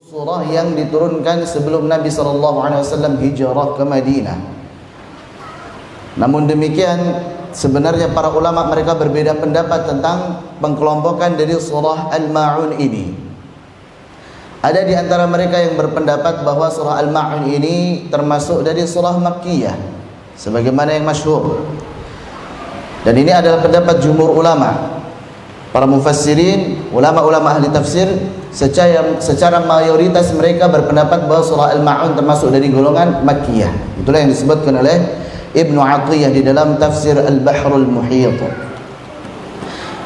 Surah yang diturunkan sebelum Nabi SAW hijrah ke Madinah. Namun demikian, sebenarnya para ulama mereka berbeda pendapat tentang pengkelompokan dari surah Al-Ma'un ini. Ada di antara mereka yang berpendapat bahwa surah Al-Ma'un ini termasuk dari surah Makkiyah, sebagaimana yang masyhur. Dan ini adalah pendapat jumhur ulama, para mufassirin, ulama-ulama ahli tafsir. Secara mayoritas mereka berpendapat bahwa surah Al-Ma'un termasuk dari golongan Makkiyah. Itulah yang disebutkan oleh Ibnu Atiyah di dalam tafsir Al-Bahrul Muhit.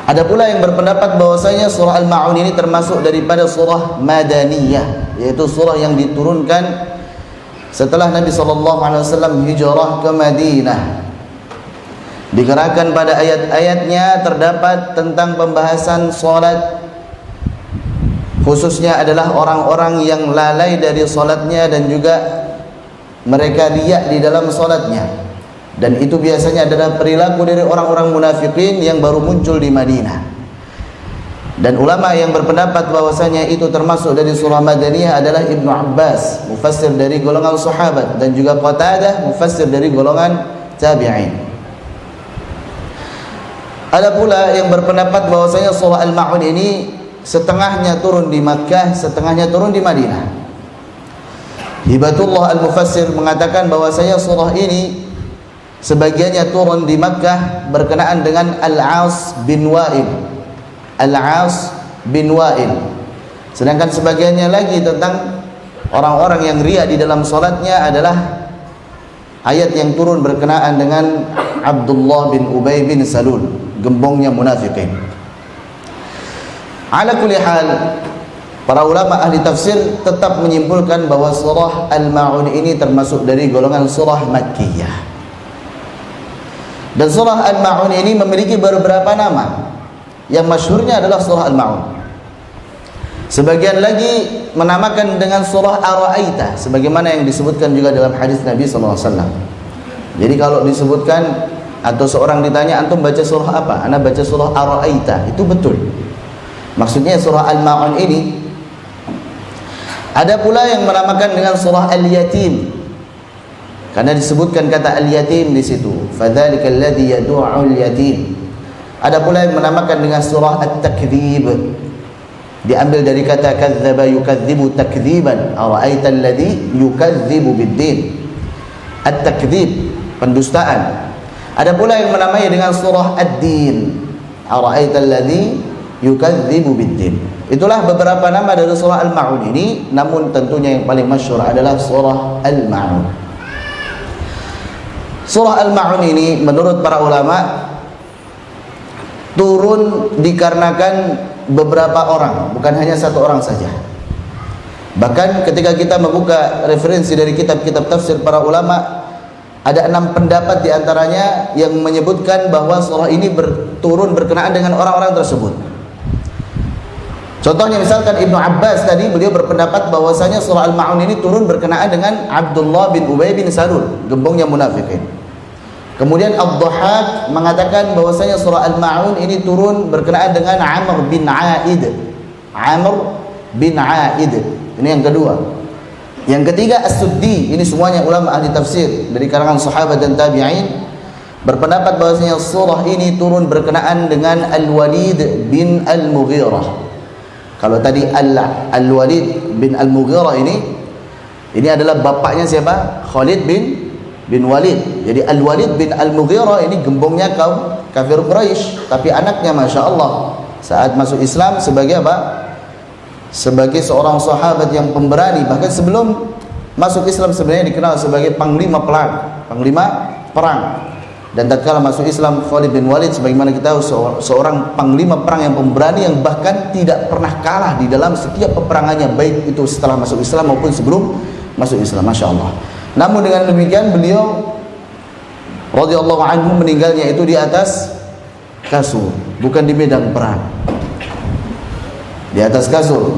Ada pula yang berpendapat bahwasanya surah Al-Ma'un ini termasuk daripada surah Madaniyah, yaitu surah yang diturunkan setelah Nabi SAW hijrah ke Madinah. Dikarenakan pada ayat-ayatnya terdapat tentang pembahasan salat, khususnya adalah orang-orang yang lalai dari salatnya dan juga mereka riya di dalam salatnya. Dan itu biasanya adalah perilaku dari orang-orang munafikin yang baru muncul di Madinah. Dan ulama yang berpendapat bahwasanya itu termasuk dari surah Madaniyah adalah Ibnu Abbas, mufassir dari golongan sahabat, dan juga Qatadah, mufassir dari golongan tabi'in. Ada pula yang berpendapat bahwasanya surah Al-Ma'un ini setengahnya turun di Makkah, setengahnya turun di Madinah. Hibatullah Al-Mufassir mengatakan bahwasanya surah ini sebagiannya turun di Makkah berkenaan dengan Al-As bin Wa'il. Al-As bin Wa'il. Sedangkan sebagiannya lagi tentang orang-orang yang riya di dalam salatnya adalah ayat yang turun berkenaan dengan Abdullah bin Ubay bin Salul, gembongnya munafikin. Ala kulli hal, para ulama ahli tafsir tetap menyimpulkan bahwa surah Al-Ma'un ini termasuk dari golongan surah Makkiyah. Dan surah Al-Ma'un ini memiliki beberapa nama. Yang masyhurnya adalah surah Al-Ma'un. Sebagian lagi menamakan dengan surah Ar-Ra'aita, sebagaimana yang disebutkan juga dalam hadis Nabi SAW. Jadi kalau disebutkan atau seorang ditanya, antum baca surah apa? Ana baca surah Ar-Ra'aita. Itu betul. Maksudnya surah Al-Ma'un ini. Ada pula yang menamakan dengan surah Al-Yatim, karena disebutkan kata Al-Yatim di situ. Fadzalikal ladzi yad'ul yatim. Ada pula yang menamakan dengan surah At-Takdzib, diambil dari kata kadzdzaba yukadzibu takdziban. Ara'aital ladzi yukadzibu bid-din. At-Takdzib, pendustaan. Ada pula yang menamai dengan surah Ad-Din. Ara'aital ladzi yukadzibu bid-din. Itulah beberapa nama dari surah Al-Ma'un ini. Namun tentunya yang paling masyhur adalah surah Al-Ma'un. Surah Al-Ma'un ini menurut para ulama turun dikarenakan beberapa orang, bukan hanya satu orang saja. Bahkan ketika kita membuka referensi dari kitab-kitab tafsir para ulama, ada 6 pendapat diantaranya yang menyebutkan bahwa surah ini turun berkenaan dengan orang-orang tersebut. Contohnya misalkan Ibnu Abbas tadi, beliau berpendapat bahwasanya surah Al-Ma'un ini turun berkenaan dengan Abdullah bin Ubay bin Salul, gembongnya munafikin. Kemudian Ad-Dhahhak mengatakan bahwasanya surah Al-Ma'un ini turun berkenaan dengan Amr bin Aid. Amr bin Aid. Ini yang kedua. Yang ketiga As-Suddi. Ini semuanya ulama ahli tafsir dari kalangan sahabat dan tabi'in berpendapat bahwasanya surah ini turun berkenaan dengan Al-Walid bin Al-Mughirah. Kalau tadi Al-Walid bin Al-Mughirah ini adalah bapaknya siapa? Khalid bin Walid. Jadi Al-Walid bin Al-Mughirah ini gembongnya kaum kafir Quraisy, tapi anaknya Masya Allah saat masuk Islam sebagai apa? Sebagai seorang sahabat yang pemberani. Bahkan sebelum masuk Islam sebenarnya dikenal sebagai panglima perang. Dan tatkala masuk Islam, Khalid bin Walid sebagaimana kita tahu seorang panglima perang yang pemberani, yang bahkan tidak pernah kalah di dalam setiap peperangannya, baik itu setelah masuk Islam maupun sebelum masuk Islam. Masya Allah. Namun dengan demikian beliau radhiyallahu anhu meninggalnya itu di atas kasur, bukan di medan perang. Di atas kasur.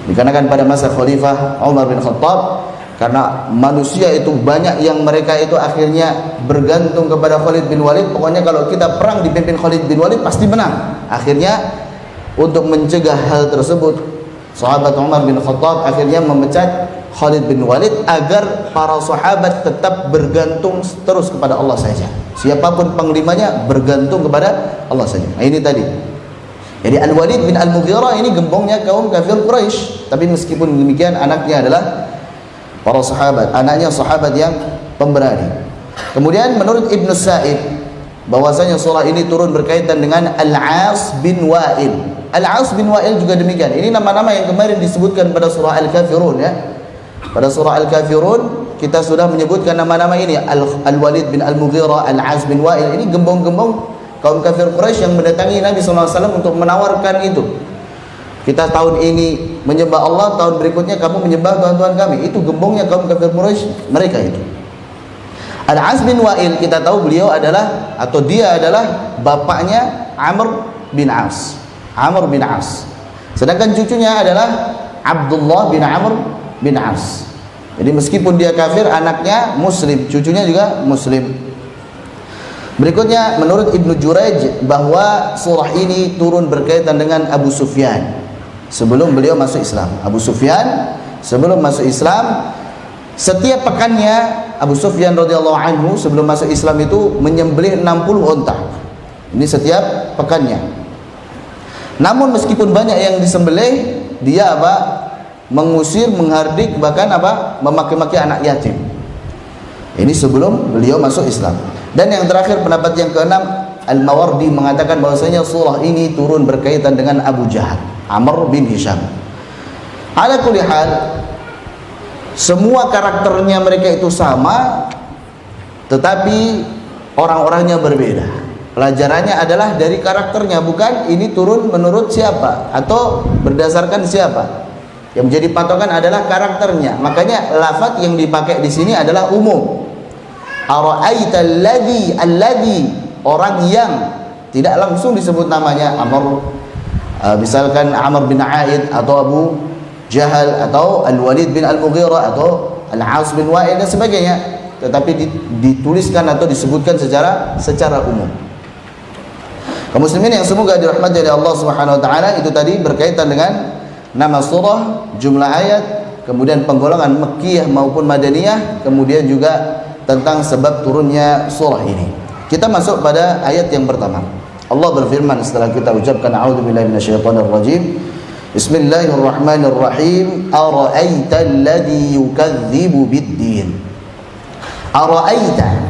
Dikarenakan pada masa Khalifah Umar bin Khattab, karena manusia itu banyak yang mereka itu akhirnya bergantung kepada Khalid bin Walid. Pokoknya kalau kita perang dipimpin Khalid bin Walid pasti menang. Akhirnya untuk mencegah hal tersebut, Sahabat Umar bin Khattab akhirnya memecat Khalid bin Walid agar para sahabat tetap bergantung terus kepada Allah saja. Siapapun panglimanya bergantung kepada Allah saja. Nah, ini tadi. Jadi Al-Walid bin Al-Mughirah ini gembongnya kaum kafir Quraisy, tapi meskipun demikian anaknya adalah para sahabat, anaknya sahabat yang pemberani. Kemudian menurut Ibnu Sa'id bahwasanya surah ini turun berkaitan dengan Al-As bin Wa'il. Al-As bin Wa'il juga demikian. Ini nama-nama yang kemarin disebutkan pada surah Al-Kafirun ya. Pada surah Al-Kafirun kita sudah menyebutkan nama-nama ini, Al-Walid bin Al-Mughirah, Al-As bin Wa'il. Ini gembong-gembong kaum kafir Quraisy yang mendatangi Nabi SAW untuk menawarkan itu. Kita tahun ini menyembah Allah, tahun berikutnya kamu menyembah Tuhan-Tuhan kami. Itu gembongnya kaum kafir Quraisy, mereka itu. Al-As bin Wa'il kita tahu beliau adalah atau dia adalah bapaknya Amr bin As. Amr bin As. Sedangkan cucunya adalah Abdullah bin Amr bin As. Jadi meskipun dia kafir, anaknya muslim, cucunya juga muslim. Berikutnya menurut Ibnu Jurayj bahwa surah ini turun berkaitan dengan Abu Sufyan sebelum beliau masuk Islam. Abu Sufyan sebelum masuk Islam, setiap pekannya Abu Sufyan radhiyallahu anhu sebelum masuk Islam itu menyembelih 60 unta. Ini setiap pekannya. Namun meskipun banyak yang disembelih, dia mengusir, menghardik, bahkan memaki-maki anak yatim. Ini sebelum beliau masuk Islam. Dan yang terakhir pendapat yang keenam, Al-Mawardi mengatakan bahwasanya surah ini turun berkaitan dengan Abu Jahal, Amr bin Hisham. Ala kulli hal, semua karakternya mereka itu sama, tetapi orang-orangnya berbeda. Pelajarannya adalah dari karakternya, bukan ini turun menurut siapa atau berdasarkan siapa. Yang menjadi patokan adalah karakternya. Makanya lafaz yang dipakai di sini adalah umum. Ara'aita alladhi, orang yang tidak langsung disebut namanya Amr, misalkan Amr bin Aid atau Abu Jahal atau Al-Walid bin Al-Mughirah atau Al-As bin Wa'il dan sebagainya, tetapi dituliskan atau disebutkan secara umum. Kaum muslimin yang semoga dirahmati oleh Allah Subhanahu wa taala, itu tadi berkaitan dengan nama surah, jumlah ayat, kemudian penggolongan Makkiyah maupun Madaniyah, kemudian juga tentang sebab turunnya surah ini. Kita masuk pada ayat yang pertama. Allah berfirman setelah kita ucapkan a'udzubillahi minasyaitonir rajim. Bismillahirrahmanirrahim. Ara'aita alladhi yukadzibu biddin. Ara'aita,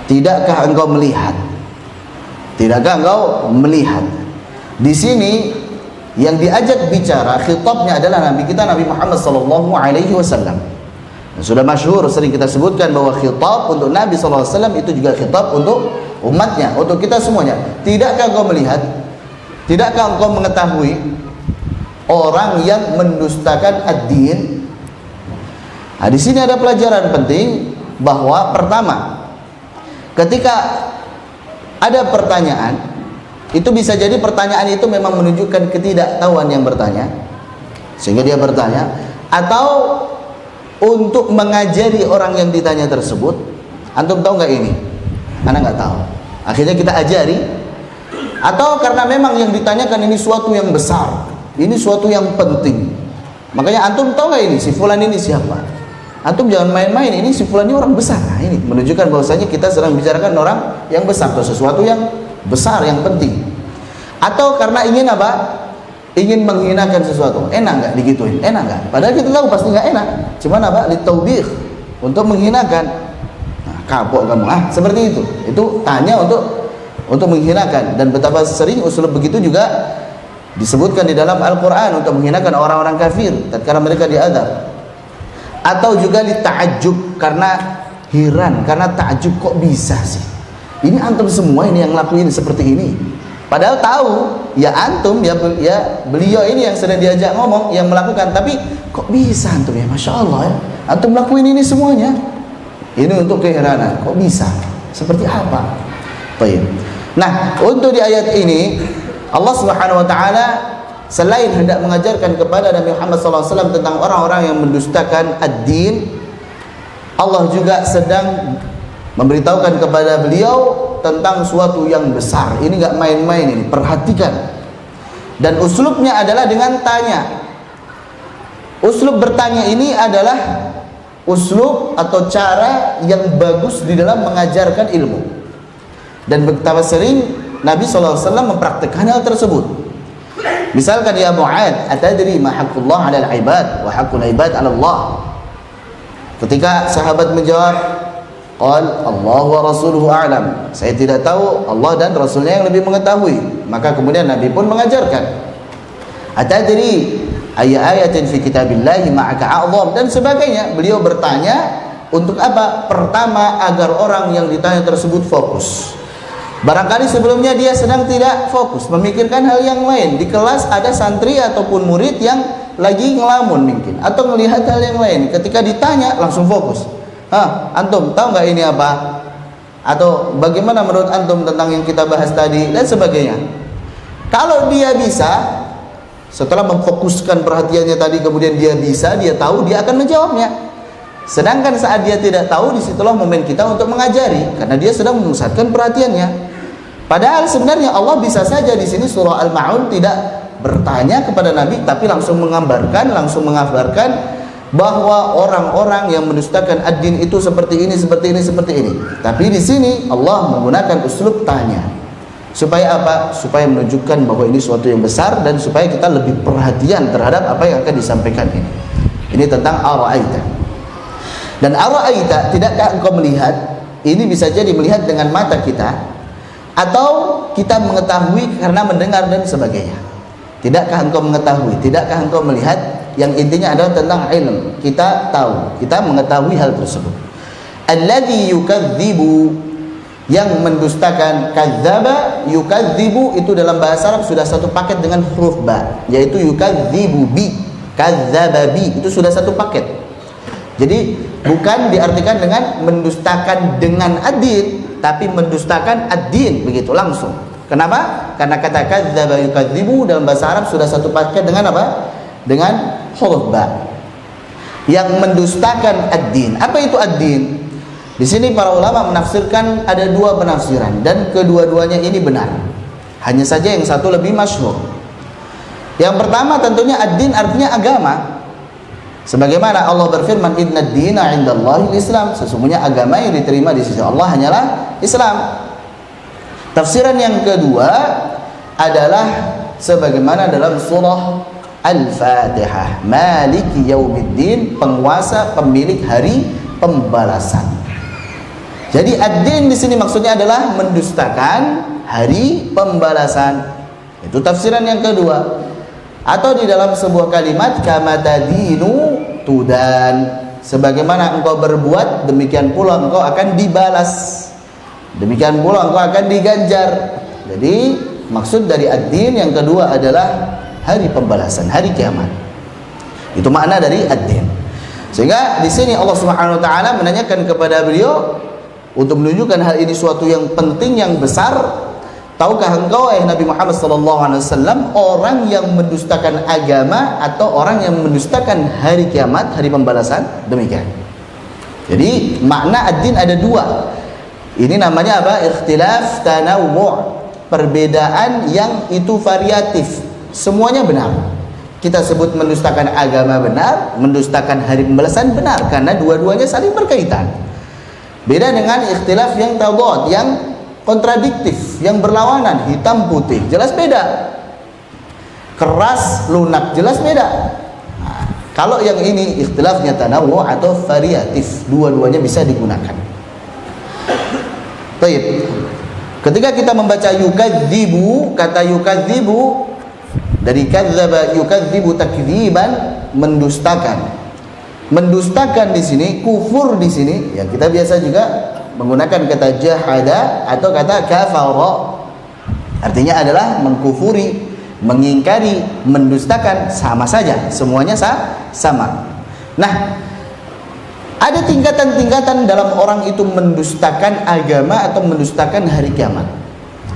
tidakkah engkau melihat? Tidakkah engkau melihat? Di sini yang diajak bicara khitabnya adalah Nabi kita Nabi Muhammad sallallahu alaihi wasallam. Sudah masyhur, sering kita sebutkan bahwa khitab untuk Nabi sallallahu alaihi wasallam itu juga khitab untuk umatnya, untuk kita semuanya. Tidakkah engkau melihat? Tidakkah engkau mengetahui orang yang mendustakan ad-din? Nah, di sini ada pelajaran penting bahwa pertama, ketika ada pertanyaan, itu bisa jadi pertanyaan itu memang menunjukkan ketidaktahuan yang bertanya, sehingga dia bertanya, atau untuk mengajari orang yang ditanya tersebut. Antum tahu nggak ini? Anak nggak tahu. Akhirnya kita ajari, atau karena memang yang ditanyakan ini suatu yang besar, ini suatu yang penting. Makanya antum tahu nggak ini si fulan ini siapa? Antum jangan main-main, ini si fulan ini orang besar. Nah, ini menunjukkan bahwasanya kita sedang bicarakan orang yang besar atau sesuatu yang besar, yang penting. Atau karena ingin ingin menghinakan sesuatu. Enak nggak digituin? Enak nggak? Padahal kita tahu pasti nggak enak. Cuman litaubih, untuk menghinakan. Nah, kapok kamu. Seperti itu. Itu tanya untuk menghinakan. Dan betapa sering usul begitu juga disebutkan di dalam Al-Quran untuk menghinakan orang-orang kafir tatkala mereka diadzab. Atau juga lita'ajjub, karena heran, karena takjub, kok bisa sih ini antum semua ini yang ngelakuin seperti ini, padahal tahu ya antum ya beliau ini yang sedang diajak ngomong yang melakukan, tapi kok bisa antum ya, masya Allah ya antum lakuin ini semuanya. Ini untuk keheranan, kok bisa, seperti apa? Baik. Nah, untuk di ayat ini Allah Subhanahu wa taala selain hendak mengajarkan kepada Nabi Muhammad SAW tentang orang-orang yang mendustakan ad-din, Allah juga sedang memberitahukan kepada beliau tentang suatu yang besar. Ini nggak main-main ini. Perhatikan, Dan uslubnya adalah dengan tanya. Uslub bertanya ini adalah uslub atau cara yang bagus di dalam mengajarkan ilmu. Dan betapa sering Nabi SAW mempraktikkan hal tersebut. Misalkan, ya Mu'ad, atadri ma haqqullah 'alal 'ibad wa haqqul 'ibad 'ala Allah. Ketika sahabat menjawab, qal Allah wa rasuluhu a'lam, saya tidak tahu, Allah dan Rasulnya yang lebih mengetahui. Maka kemudian Nabi pun mengajarkan, atadri ayat ayatin fi kitabillahi ma'aka a'zam, dan sebagainya. Beliau bertanya untuk apa? Pertama, agar orang yang ditanya tersebut fokus. Barangkali sebelumnya dia sedang tidak fokus, memikirkan hal yang lain. Di kelas ada santri ataupun murid yang lagi ngelamun mungkin, atau melihat hal yang lain. Ketika ditanya langsung fokus. Antum tahu nggak ini apa? Atau bagaimana menurut antum tentang yang kita bahas tadi, dan sebagainya. Kalau dia bisa, setelah memfokuskan perhatiannya tadi, kemudian dia bisa, dia tahu, dia akan menjawabnya. Sedangkan saat dia tidak tahu, disitulah momen kita untuk mengajari, karena dia sedang memusatkan perhatiannya. Padahal sebenarnya Allah bisa saja di sini surah Al-Ma'un tidak bertanya kepada Nabi, tapi langsung mengabarkan bahwa orang-orang yang mendustakan ad-din itu seperti ini, seperti ini, seperti ini. Tapi di sini Allah menggunakan uslub tanya. Supaya apa? Supaya menunjukkan bahwa ini suatu yang besar, dan supaya kita lebih perhatian terhadap apa yang akan disampaikan ini. Ini tentang ara'aita. Dan ara'aita, tidakkah engkau melihat? Ini bisa jadi melihat dengan mata kita, atau kita mengetahui karena mendengar dan sebagainya. Tidakkah engkau mengetahui? Tidakkah engkau melihat? Yang intinya adalah tentang ilm. Kita tahu, kita mengetahui hal tersebut. Alladzi yukadzibu, yang mendustakan. Kadzaba, yukadzibu itu dalam bahasa Arab sudah satu paket dengan huruf ba, yaitu yukadzibu bi, kadzaba bi, itu sudah satu paket. Jadi bukan diartikan dengan mendustakan dengan ad-din, tapi mendustakan ad-din begitu langsung. Kenapa? Karena kata kadzaba yukadzibu dalam bahasa Arab sudah satu paket dengan apa? Dengan huruf ba, yang mendustakan ad-din. Apa itu ad-din? Di sini para ulama menafsirkan, ada dua penafsiran, dan kedua-duanya ini benar. Hanya saja yang satu lebih masyhur. Yang pertama tentunya ad-din artinya agama. Sebagaimana Allah berfirman, inna ad-dina 'indallahi al-Islam, sesungguhnya agama yang diterima di sisi Allah hanyalah Islam. Tafsiran yang kedua adalah sebagaimana dalam surah Al-Fatihah, Maliki Yaumiddin, penguasa pemilik hari pembalasan. Jadi ad-din di sini maksudnya adalah mendustakan hari pembalasan. Itu tafsiran yang kedua. Atau di dalam sebuah kalimat, kama tadinu tudan, sebagaimana engkau berbuat demikian pula engkau akan dibalas, demikian pula engkau akan diganjar. Jadi maksud dari ad-din yang kedua adalah hari pembalasan, hari kiamat. Itu makna dari ad-din. Sehingga di sini Allah Subhanahu wa taala menanyakan kepada beliau untuk menunjukkan hal ini suatu yang penting, yang besar. Tahukah engkau, Nabi Muhammad SAW, orang yang mendustakan agama atau orang yang mendustakan hari kiamat, hari pembalasan? Demikian. Jadi makna ad-din ada dua. Ini namanya apa? Ikhtilaf tanawwu', perbedaan yang itu variatif. Semuanya benar. Kita sebut mendustakan agama benar, mendustakan hari pembalasan benar, karena dua-duanya saling berkaitan. Beda dengan ikhtilaf yang tadad, yang kontradiktif, yang berlawanan, hitam putih, jelas beda. Keras lunak, jelas beda. Nah, kalau yang ini ikhtilafnya tanawwu' atau variatif, dua-duanya bisa digunakan. Baik. Ketika kita membaca yukadzibu, kata yukadzibu dari kadzdzaba yukadzibu takdziban, mendustakan. Mendustakan di sini, kufur di sini, ya kita biasa juga menggunakan kata jahada atau kata kafara. Artinya adalah mengkufuri, mengingkari, mendustakan, sama saja, semuanya sama. Nah, ada tingkatan-tingkatan dalam orang itu mendustakan agama atau mendustakan hari kiamat,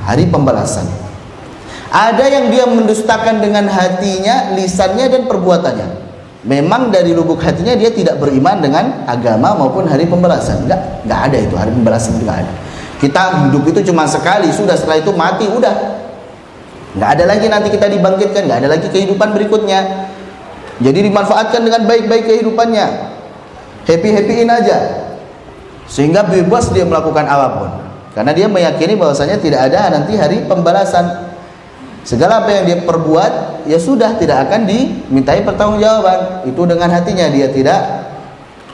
hari pembalasan. Ada yang dia mendustakan dengan hatinya, lisannya, dan perbuatannya. Memang dari lubuk hatinya dia tidak beriman dengan agama maupun hari pembalasan. Enggak ada itu, hari pembalasan itu enggak ada. Kita hidup itu cuma sekali, sudah, setelah itu mati, udah. Nggak ada lagi nanti kita dibangkitkan, nggak ada lagi kehidupan berikutnya. Jadi dimanfaatkan dengan baik-baik kehidupannya, happy-happyin aja, sehingga bebas dia melakukan apapun, karena dia meyakini bahwasanya tidak ada nanti hari pembalasan. Segala apa yang dia perbuat ya sudah tidak akan dimintai pertanggungjawaban. Itu dengan hatinya, dia tidak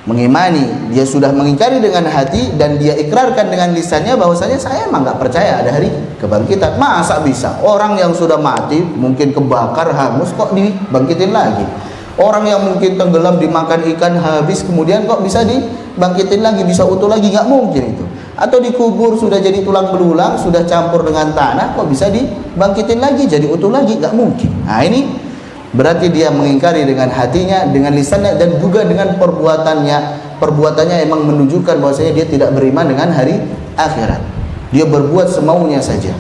mengimani, dia sudah mengingkari dengan hati dan dia ikrarkan dengan lisannya bahwasanya saya emang nggak percaya ada hari kebangkitan. Masa bisa orang yang sudah mati mungkin kebakar hangus kok dibangkitin lagi? Orang yang mungkin tenggelam dimakan ikan habis kemudian kok bisa dibangkitin lagi, bisa utuh lagi? Nggak mungkin itu. Atau dikubur sudah jadi tulang belulang, sudah campur dengan tanah, kok bisa dibangkitin lagi jadi utuh lagi? Nggak mungkin. Nah ini berarti dia mengingkari dengan hatinya, dengan lisannya, dan juga dengan perbuatannya. Perbuatannya emang menunjukkan bahwasanya dia tidak beriman dengan hari akhirat. Dia berbuat semaunya saja.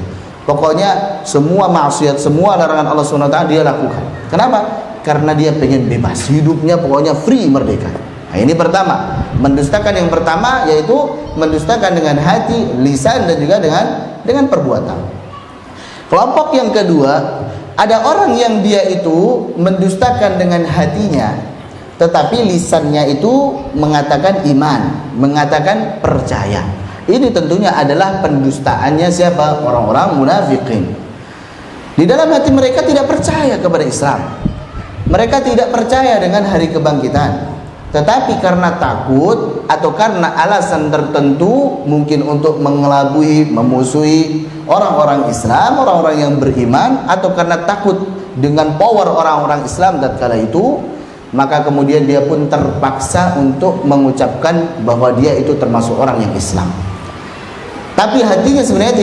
Pokoknya semua maksiat, semua larangan Allah SWT dia lakukan. Kenapa? Karena dia pengen bebas, hidupnya pokoknya free, merdeka. Nah ini pertama, mendustakan yang pertama yaitu mendustakan dengan hati, lisan, dan juga dengan perbuatan. Kelompok yang kedua, ada orang yang dia itu mendustakan dengan hatinya, tetapi lisannya itu mengatakan iman, mengatakan percaya. Ini tentunya adalah pendustaannya siapa? Orang-orang munafikin. Di dalam hati mereka tidak percaya kepada Islam. Mereka tidak percaya dengan hari kebangkitan. Tetapi karena takut atau karena alasan tertentu, mungkin untuk mengelabui, memusuhi orang-orang Islam, orang-orang yang beriman, atau karena takut dengan power orang-orang Islam tatkala itu, maka kemudian dia pun terpaksa untuk mengucapkan bahwa dia itu termasuk orang yang Islam. Tapi hatinya sebenarnya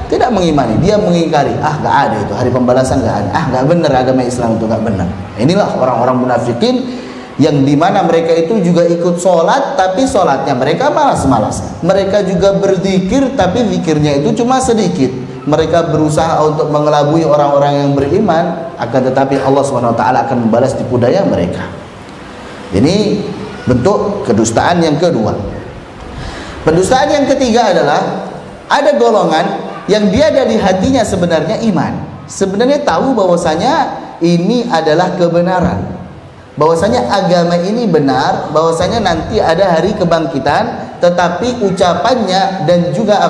tidak mengimani, dia mengingkari. Nggak ada itu hari pembalasan, nggak ada. Nggak benar agama Islam itu, nggak benar. Inilah orang-orang munafikin yang dimana mereka itu juga ikut sholat, tapi sholatnya mereka malas-malas. Mereka juga berzikir, tapi zikirnya itu cuma sedikit. Mereka berusaha untuk mengelabui orang-orang yang beriman, akan tetapi Allah SWT akan membalas tipu daya mereka. Ini bentuk kedustaan yang kedua. Pendustaan yang ketiga adalah ada golongan yang dia ada di hatinya sebenarnya iman, sebenarnya tahu bahwasanya ini adalah kebenaran, bahwasanya agama ini benar, bahwasanya nanti ada hari kebangkitan, tetapi ucapannya dan juga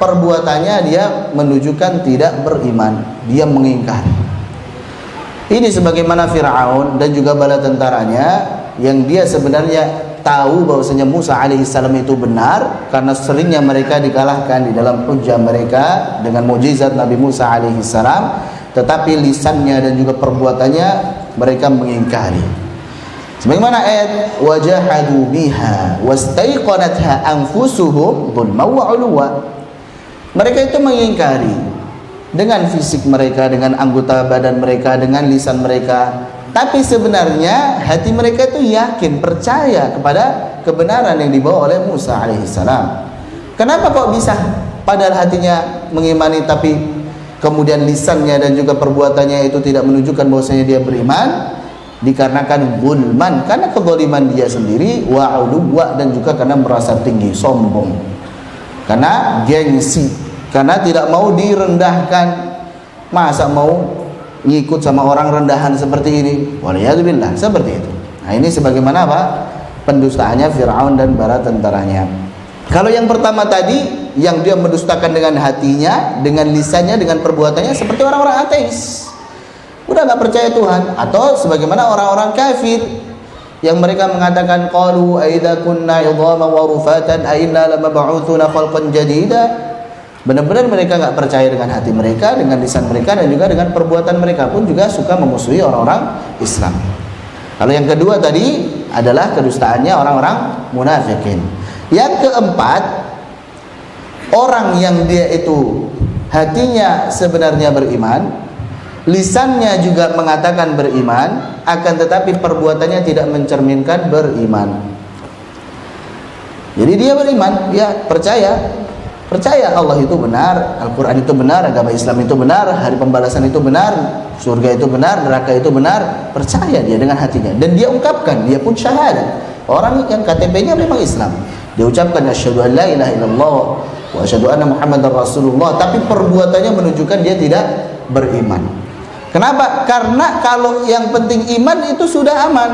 perbuatannya dia menunjukkan tidak beriman, dia mengingkari. Ini sebagaimana Fir'aun dan juga bala tentaranya yang dia sebenarnya tahu bahwasanya Musa alaihissalam itu benar, karena seringnya mereka dikalahkan di dalam hujjah mereka dengan mukjizat Nabi Musa alaihissalam, tetapi lisannya dan juga perbuatannya mereka mengingkari. Sebagaimana ayat wajahadu biha wastaiqanatha anfusuhum dhulman wa 'uluwa. Mereka itu mengingkari dengan fisik mereka, dengan anggota badan mereka, dengan lisan mereka, tapi sebenarnya hati mereka itu yakin, percaya kepada kebenaran yang dibawa oleh Musa alaihissalam. Kenapa kok bisa padahal hatinya mengimani tapi kemudian lisannya dan juga perbuatannya itu tidak menunjukkan bahwasanya dia beriman? Dikarenakan zulman, karena kezaliman dia sendiri, wa 'uluwa, dan juga karena merasa tinggi, sombong, karena gengsi, karena tidak mau direndahkan. Masa mau ngikut sama orang rendahan seperti ini? Waliyadzubillah, seperti itu. Nah ini sebagaimana pendustaannya Fir'aun dan bala tentaranya. Kalau yang pertama tadi, yang dia mendustakan dengan hatinya, dengan lisannya, dengan perbuatannya, seperti orang-orang ateis, udah nggak percaya Tuhan, atau sebagaimana orang-orang kafir yang mereka mengatakan qalu aidza kunna idhaman wa rufatan a inna lamab'utsuna khalqan jadida. Benar-benar mereka nggak percaya dengan hati mereka, dengan lisan mereka, dan juga dengan perbuatan mereka pun juga suka memusuhi orang-orang Islam. Kalau yang kedua tadi adalah kedustaannya orang-orang munafikin. Yang keempat, orang yang dia itu hatinya sebenarnya beriman, lisannya juga mengatakan beriman, akan tetapi perbuatannya tidak mencerminkan beriman. Jadi dia beriman, dia percaya Allah itu benar, Al-Quran itu benar, agama Islam itu benar, hari pembalasan itu benar, surga itu benar, neraka itu benar, percaya dia dengan hatinya, dan dia ungkapkan, dia pun syahadat. Orang yang KTP-nya memang Islam, dia ucapkan asyhadu an la ilaha illallah wa asyhadu anna Muhammadar Rasulullah, tapi perbuatannya menunjukkan dia tidak beriman. Kenapa? Karena kalau yang penting iman itu sudah aman.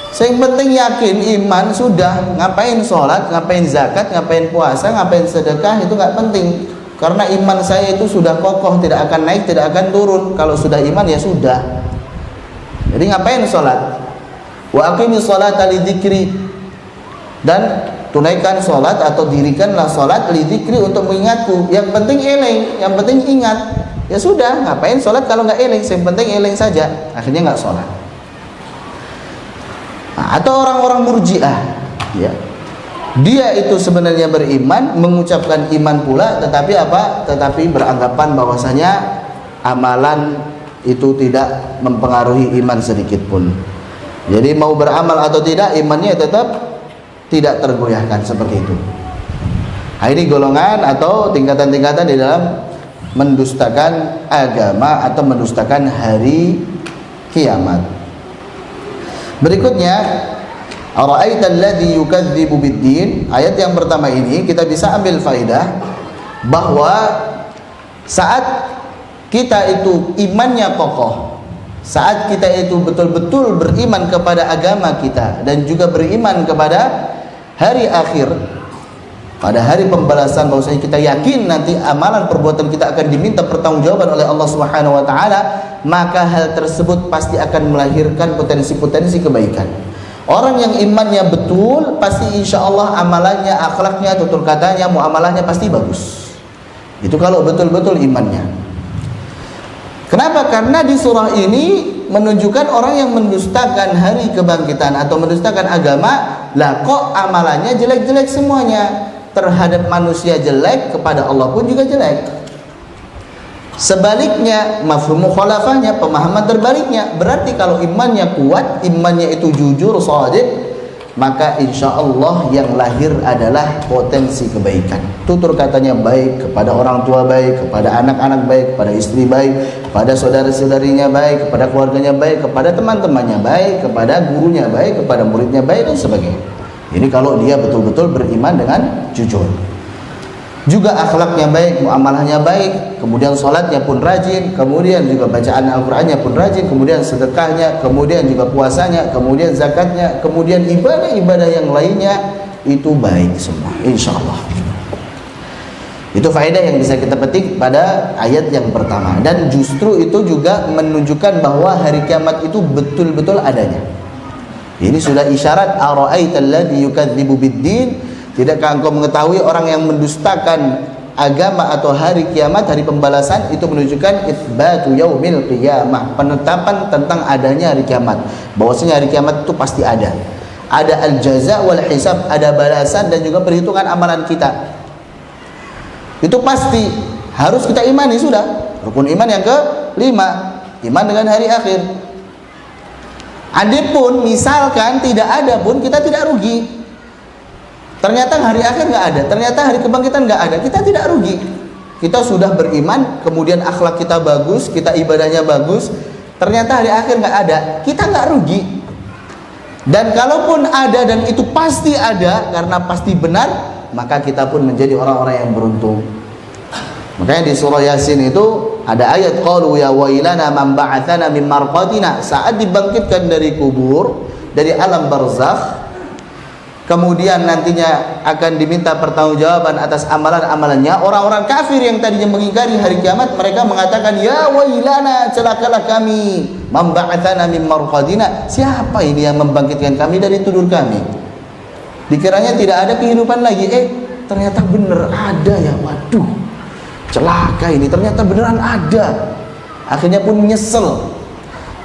Yang penting yakin iman sudah, ngapain sholat, ngapain zakat, ngapain puasa, ngapain sedekah itu nggak penting. Karena iman saya itu sudah kokoh, tidak akan naik, tidak akan turun. Kalau sudah iman ya sudah. Jadi ngapain sholat? Wa aqimis sholata lidzikri, dan tunaikan sholat atau dirikanlah sholat lidzikri untuk mengingatku. Yang penting eling, yang penting ingat. Ya sudah, ngapain sholat kalau nggak eling? Yang penting eling saja. Akhirnya nggak sholat. Atau orang-orang murji'ah, ya, dia itu sebenarnya beriman, mengucapkan iman pula, tetapi apa? Tetapi beranggapan bahwasanya amalan itu tidak mempengaruhi iman sedikit pun. Jadi mau beramal atau tidak, imannya tetap tidak tergoyahkan seperti itu. Nah, ini golongan atau tingkatan-tingkatan di dalam mendustakan agama atau mendustakan hari kiamat. Berikutnya, ara'aital ladzi yukadzibu biddin. Ayat yang pertama ini kita bisa ambil faedah bahwa saat kita itu imannya kokoh, saat kita itu betul-betul beriman kepada agama kita dan juga beriman kepada hari akhir, pada hari pembalasan, bahwasanya kita yakin nanti amalan perbuatan kita akan diminta pertanggungjawaban oleh Allah Subhanahu wa taala, maka hal tersebut pasti akan melahirkan potensi-potensi kebaikan. Orang yang imannya betul, pasti insya Allah amalannya, akhlaknya, tutur katanya, muamalahnya pasti bagus. Itu kalau betul-betul imannya. Kenapa? Karena di surah ini menunjukkan orang yang mendustakan hari kebangkitan atau mendustakan agama, lah kok amalannya jelek-jelek semuanya. Terhadap manusia jelek, kepada Allah pun juga jelek. Sebaliknya, mafhum mukhalafahnya, pemahaman terbaliknya, berarti kalau imannya kuat, imannya itu jujur, shadiq, maka insya Allah yang lahir adalah potensi kebaikan. Tutur katanya baik, kepada orang tua baik, kepada anak-anak baik, kepada istri baik, kepada saudara-saudarinya baik, kepada keluarganya baik, kepada teman-temannya baik, kepada gurunya baik, kepada muridnya baik, dan sebagainya. Ini kalau dia betul-betul beriman dengan jujur. Juga akhlaknya baik, muamalahnya baik, kemudian sholatnya pun rajin, kemudian juga bacaan Al-Qur'annya pun rajin, kemudian sedekahnya, kemudian juga puasanya, kemudian zakatnya, kemudian ibadah-ibadah yang lainnya itu baik semua, insya Allah. Itu faedah yang bisa kita petik pada ayat yang pertama. Dan justru itu juga menunjukkan bahwa hari kiamat itu betul-betul adanya. Ini sudah isyarat, ara'aital ladzi yukadzibu biddin. Tidakkah engkau mengetahui orang yang mendustakan agama atau hari kiamat, hari pembalasan, itu menunjukkan itsbatu yaumil qiyamah, penetapan tentang adanya hari kiamat, bahwasanya hari kiamat itu pasti ada. Ada al-jaza wal hisab, ada balasan dan juga perhitungan amalan kita. Itu pasti harus kita imani sudah. Rukun iman yang ke-5, iman dengan hari akhir. Adapun misalkan tidak ada pun kita tidak rugi. Ternyata hari akhir nggak ada, ternyata hari kebangkitan nggak ada, kita tidak rugi. Kita sudah beriman, kemudian akhlak kita bagus, kita ibadahnya bagus, ternyata hari akhir nggak ada, kita nggak rugi. Dan kalaupun ada dan itu pasti ada karena pasti benar, maka kita pun menjadi orang-orang yang beruntung. Makanya di surah Yasin itu ada ayat qalu ya wailana man ba'atsana min marqadina, saat dibangkitkan dari kubur, dari alam barzakh, kemudian nantinya akan diminta pertanggungjawaban atas amalan-amalannya. Orang-orang kafir yang tadinya mengingkari hari kiamat, mereka mengatakan ya wailana, celakalah kami, man ba'atsana min marqadina, siapa ini yang membangkitkan kami dari tidur kami? Dikiranya tidak ada kehidupan lagi, ternyata benar ada ya, waduh, celaka ini, ternyata beneran ada. Akhirnya pun menyesal.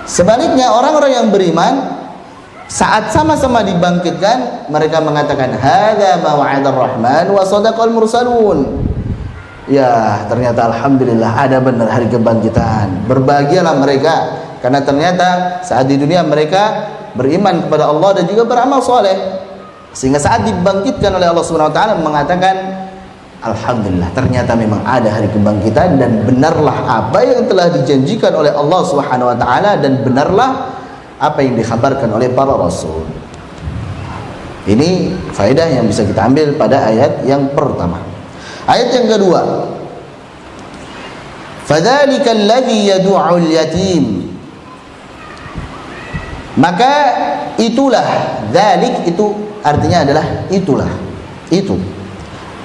Sebaliknya orang-orang yang beriman, saat sama-sama dibangkitkan, mereka mengatakan hadza ma wa'adar rahman wa sadaqal mursalun. Ya, ternyata alhamdulillah ada benar hari kebangkitan. Berbahagialah mereka karena ternyata saat di dunia mereka beriman kepada Allah dan juga beramal soleh, sehingga saat dibangkitkan oleh Allah Subhanahu wa taala mengatakan alhamdulillah, ternyata memang ada hari kebangkitan dan benarlah apa yang telah dijanjikan oleh Allah Subhanahu wa taala dan benarlah apa yang dikhabarkan oleh para rasul. Ini faedah yang bisa kita ambil pada ayat yang pertama. Ayat yang kedua, Fadzalikal ladzi yad'ul yatim. Maka itulah, dzalik itu artinya adalah itulah. Itu.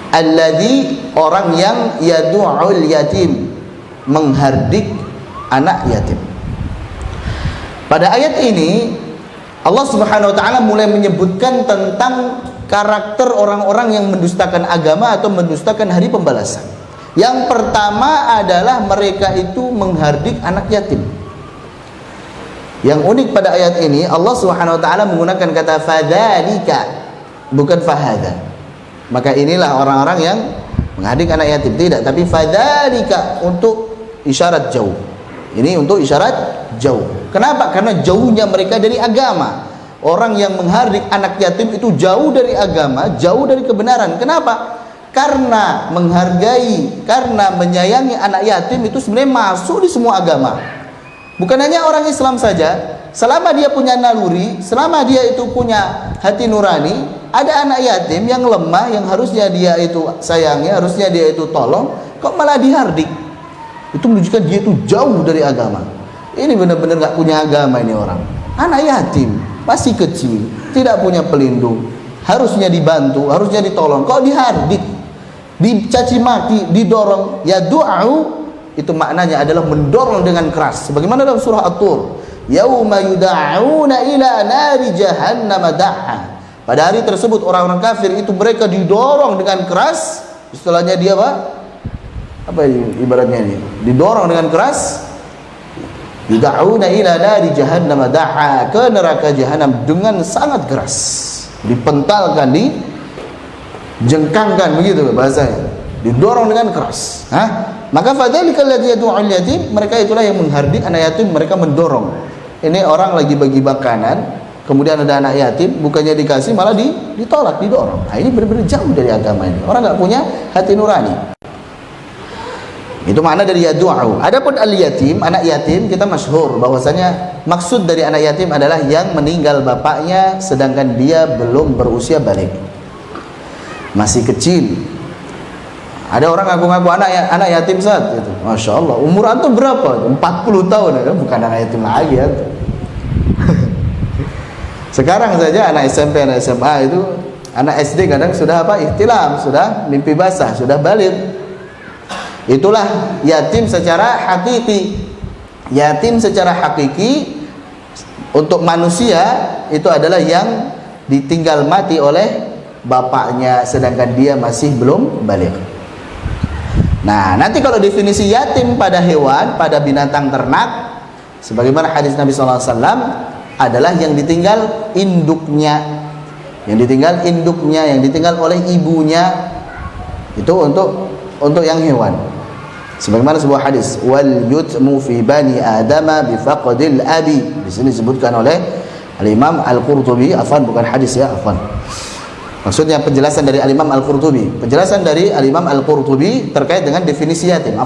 Alladzi, orang yang yad'ul yatim, menghardik anak yatim. Pada ayat ini Allah Subhanahu wa taala mulai menyebutkan tentang karakter orang-orang yang mendustakan agama atau mendustakan hari pembalasan. Yang pertama adalah mereka itu menghardik anak yatim. Yang unik pada ayat ini, Allah Subhanahu wa taala menggunakan kata fadzalika, bukan fahadza. Maka inilah orang-orang yang menghardik anak yatim, tidak, tapi fadzalika untuk isyarat jauh. Ini untuk isyarat jauh. Kenapa? Karena jauhnya mereka dari agama. Orang yang menghardik anak yatim itu jauh dari agama, jauh dari kebenaran. Kenapa? Karena menghargai, karena menyayangi anak yatim itu sebenarnya masuk di semua agama. Bukan hanya orang Islam saja. Selama dia punya naluri, selama dia itu punya hati nurani, ada anak yatim yang lemah, yang harusnya dia itu sayangi, harusnya dia itu tolong, kok malah dihardik. Itu menunjukkan dia itu jauh dari agama. Ini benar-benar gak punya agama ini orang. Anak yatim, masih kecil, tidak punya pelindung, harusnya dibantu, harusnya ditolong, kok dihardik, dicaci maki, didorong. Ya du'au itu maknanya adalah mendorong dengan keras. Sebagaimana dalam surah At-Tur, yauma yud'auna ila nari jahannam da'a. Pada hari tersebut orang-orang kafir itu mereka didorong dengan keras. Istilahnya dia apa ibaratnya ini? Didorong dengan keras. Yud'auna ila nari jahannam da'a, ke neraka jahanam dengan sangat keras. Dipentalkan, dijengkangkan, begitu bahasanya. Didorong dengan keras. Maka fadzalika alladzi yad'ul yatim, mereka itulah yang menghardik anak yatim, mereka mendorong. Ini orang lagi bagi makanan, kemudian ada anak yatim, bukannya dikasih malah ditolak, didorong. Nah, ini benar-benar jauh dari agama ini. Orang enggak punya hati nurani. Itu makna dari yadu'u. Adapun al-yatim, anak yatim, kita masyhur bahwasanya maksud dari anak yatim adalah yang meninggal bapaknya sedangkan dia belum berusia balik. Masih kecil. Ada orang ngaku-ngaku anak yatim saat itu. Masya Allah, umur antum berapa? 40 tahun, ya? Bukan anak yatim lagi ya. Sekarang saja anak SMP, anak SMA itu, anak SD kadang sudah ihtilam, sudah mimpi basah, sudah balik. Itulah yatim secara hakiki. Yatim secara hakiki untuk manusia itu adalah yang ditinggal mati oleh bapaknya sedangkan dia masih belum balik. Nah, nanti kalau definisi yatim pada hewan, pada binatang ternak, sebagaimana hadis Nabi SAW, adalah yang ditinggal induknya, yang ditinggal oleh ibunya. Itu untuk yang hewan. Sebagaimana sebuah hadis, wal yutmu fi bani adama bi faqdil abi. Di sini disebutkan oleh Al-Imam Al-Qurtubi, bukan hadis ya, maksudnya penjelasan dari Al-Imam Al-Qurtubi. Penjelasan dari Al-Imam Al-Qurtubi terkait dengan definisi yatim,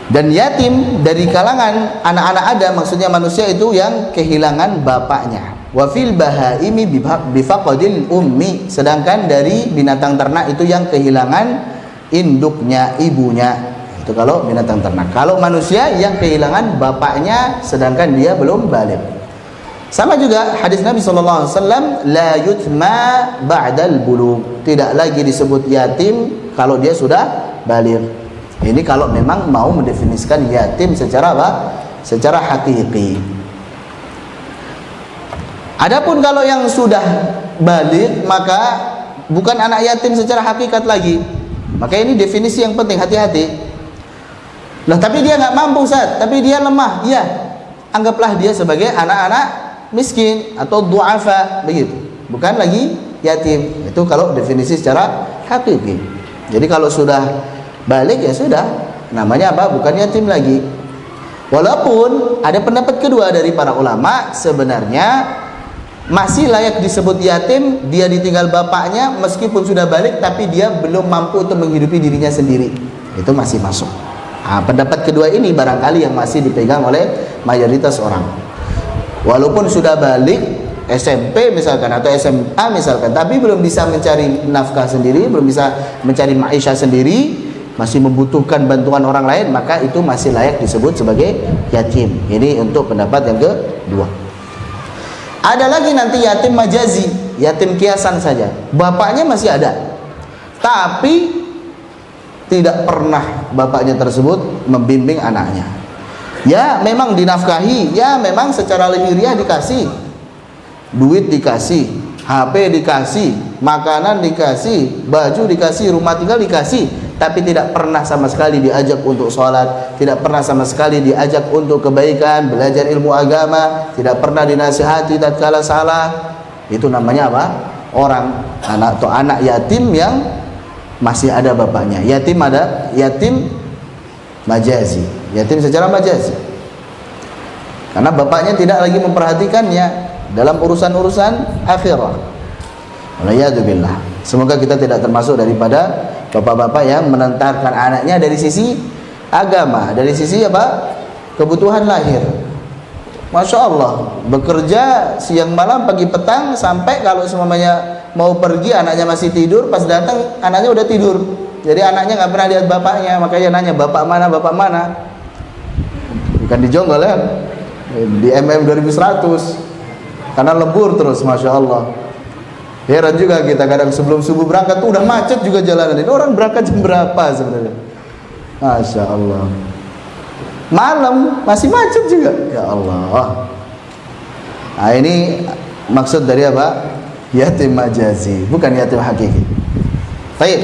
Dan yatim dari kalangan anak-anak Adam, maksudnya manusia itu yang kehilangan bapaknya. Wa fil bahaimi bi faqdil ummi, sedangkan dari binatang ternak itu yang kehilangan induknya, ibunya. Itu kalau binatang ternak. Kalau manusia yang kehilangan bapaknya sedangkan dia belum balik. Sama juga hadis Nabi SAW, la yutma ba'dal bulugh, tidak lagi disebut yatim kalau dia sudah balik. Ini kalau memang mau mendefinisikan yatim secara secara hakiki. Adapun kalau yang sudah balik, maka bukan anak yatim secara hakikat lagi. Maka ini definisi yang penting, hati-hati. Lah tapi dia nggak mampu, Ustaz, tapi dia lemah, iya. Anggaplah dia sebagai anak-anak miskin atau du'afa, begitu. Bukan lagi yatim. Itu kalau definisi secara hakiki. Jadi kalau sudah balik ya sudah, namanya apa? Bukan yatim lagi. Walaupun ada pendapat kedua dari para ulama, sebenarnya masih layak disebut yatim, dia ditinggal bapaknya meskipun sudah balik tapi dia belum mampu untuk menghidupi dirinya sendiri. Itu masih masuk. Pendapat kedua ini barangkali yang masih dipegang oleh mayoritas orang. Walaupun sudah balik SMP misalkan atau SMA misalkan, tapi belum bisa mencari nafkah sendiri, belum bisa mencari maisha sendiri, masih membutuhkan bantuan orang lain, maka itu masih layak disebut sebagai yatim. Ini untuk pendapat yang kedua. Ada lagi nanti yatim majazi, yatim kiasan saja. Bapaknya masih ada, tapi tidak pernah bapaknya tersebut membimbing anaknya. Ya memang dinafkahi, ya memang secara lahiriah dikasih, duit dikasih, HP dikasih, makanan dikasih, baju dikasih, rumah tinggal dikasih, tapi tidak pernah sama sekali diajak untuk sholat, tidak pernah sama sekali diajak untuk kebaikan, belajar ilmu agama, tidak pernah dinasihati tatkala salah. Itu namanya apa? Orang anak atau anak yatim yang masih ada bapaknya. Yatim ada yatim majazi, yatim secara majazi, karena bapaknya tidak lagi memperhatikannya dalam urusan-urusan akhirah. Waliyadzubillah. Semoga kita tidak termasuk daripada bapak-bapak yang menentarkan anaknya dari sisi agama, dari sisi apa? Kebutuhan lahir. Masya Allah, bekerja siang malam pagi petang, sampai kalau semuanya mau pergi anaknya masih tidur, pas datang anaknya udah tidur. Jadi anaknya nggak pernah lihat bapaknya, makanya nanya bapak mana, bapak mana. Bukan di Jonggol ya, di MM 2100, karena lembur terus, Masya Allah. Heran juga kita kadang sebelum subuh berangkat tuh udah macet juga jalanan. Ini orang berangkat jam berapa sebenarnya? Masya Allah. Malam masih macet juga. Ya Allah. Nah ini maksud dari apa? Yatim majazi, bukan yatim hakiki. Baik.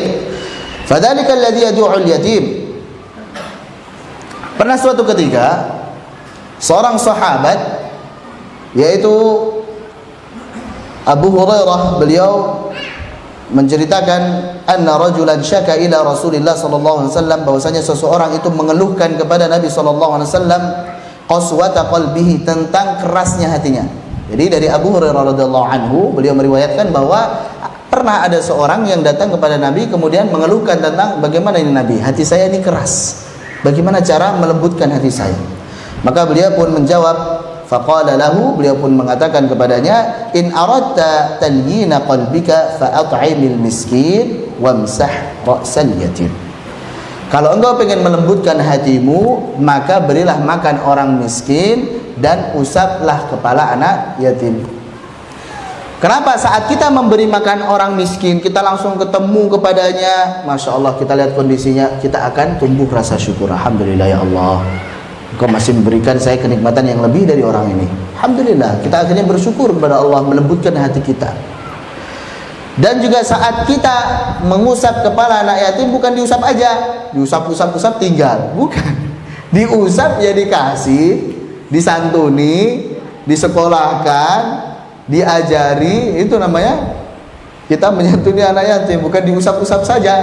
Fadzalika alladhi yad'u'ul yatim. Pernah suatu ketika seorang sahabat, yaitu Abu Hurairah, beliau menceritakan anna rajulan syaka ila Rasulillah sallallahu alaihi wasallam, bahwasanya seseorang itu mengeluhkan kepada Nabi sallallahu alaihi wasallam qaswata qalbihi, tentang kerasnya hatinya. Jadi dari Abu Hurairah radhiyallahu anhu, beliau meriwayatkan bahwa pernah ada seorang yang datang kepada Nabi kemudian mengeluhkan tentang bagaimana ini Nabi, hati saya ini keras, bagaimana cara melembutkan hati saya. Maka beliau pun menjawab, faqala lahu, beliau pun mengatakan kepadanya, in aradta talyina qalbika fa at'imil miskin wamsah ra'sal yatim. Kalau engkau ingin melembutkan hatimu, maka berilah makan orang miskin dan usaplah kepala anak yatim. Kenapa saat kita memberi makan orang miskin, kita langsung ketemu kepadanya, Masya Allah, kita lihat kondisinya, kita akan tumbuh rasa syukur. Alhamdulillah ya Allah, Engkau masih memberikan saya kenikmatan yang lebih dari orang ini. Alhamdulillah, kita akhirnya bersyukur kepada Allah, melembutkan hati kita. Dan juga saat kita mengusap kepala anak yatim, bukan diusap aja, diusap-usap-usap tinggal, bukan. Diusap ya dikasih, disantuni, disekolahkan, diajari, itu namanya kita menyantuni anak yatim, bukan diusap-usap saja.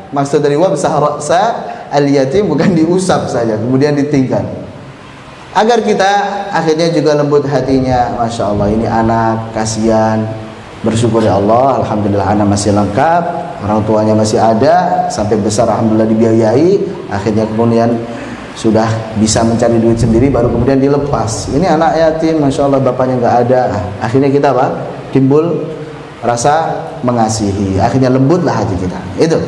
Maksud dari wamsah ra'sa al-yatim bukan diusap saja kemudian ditinggal, agar kita akhirnya juga lembut hatinya. Masya Allah, ini anak kasihan, bersyukur ya Allah, alhamdulillah anak masih lengkap, orang tuanya masih ada, sampai besar alhamdulillah dibiayai, akhirnya kemudian sudah bisa mencari duit sendiri, baru kemudian dilepas. Ini anak yatim, Masya Allah bapaknya nggak ada. Akhirnya kita apa? Timbul rasa mengasihi, akhirnya lembutlah hati kita. Itu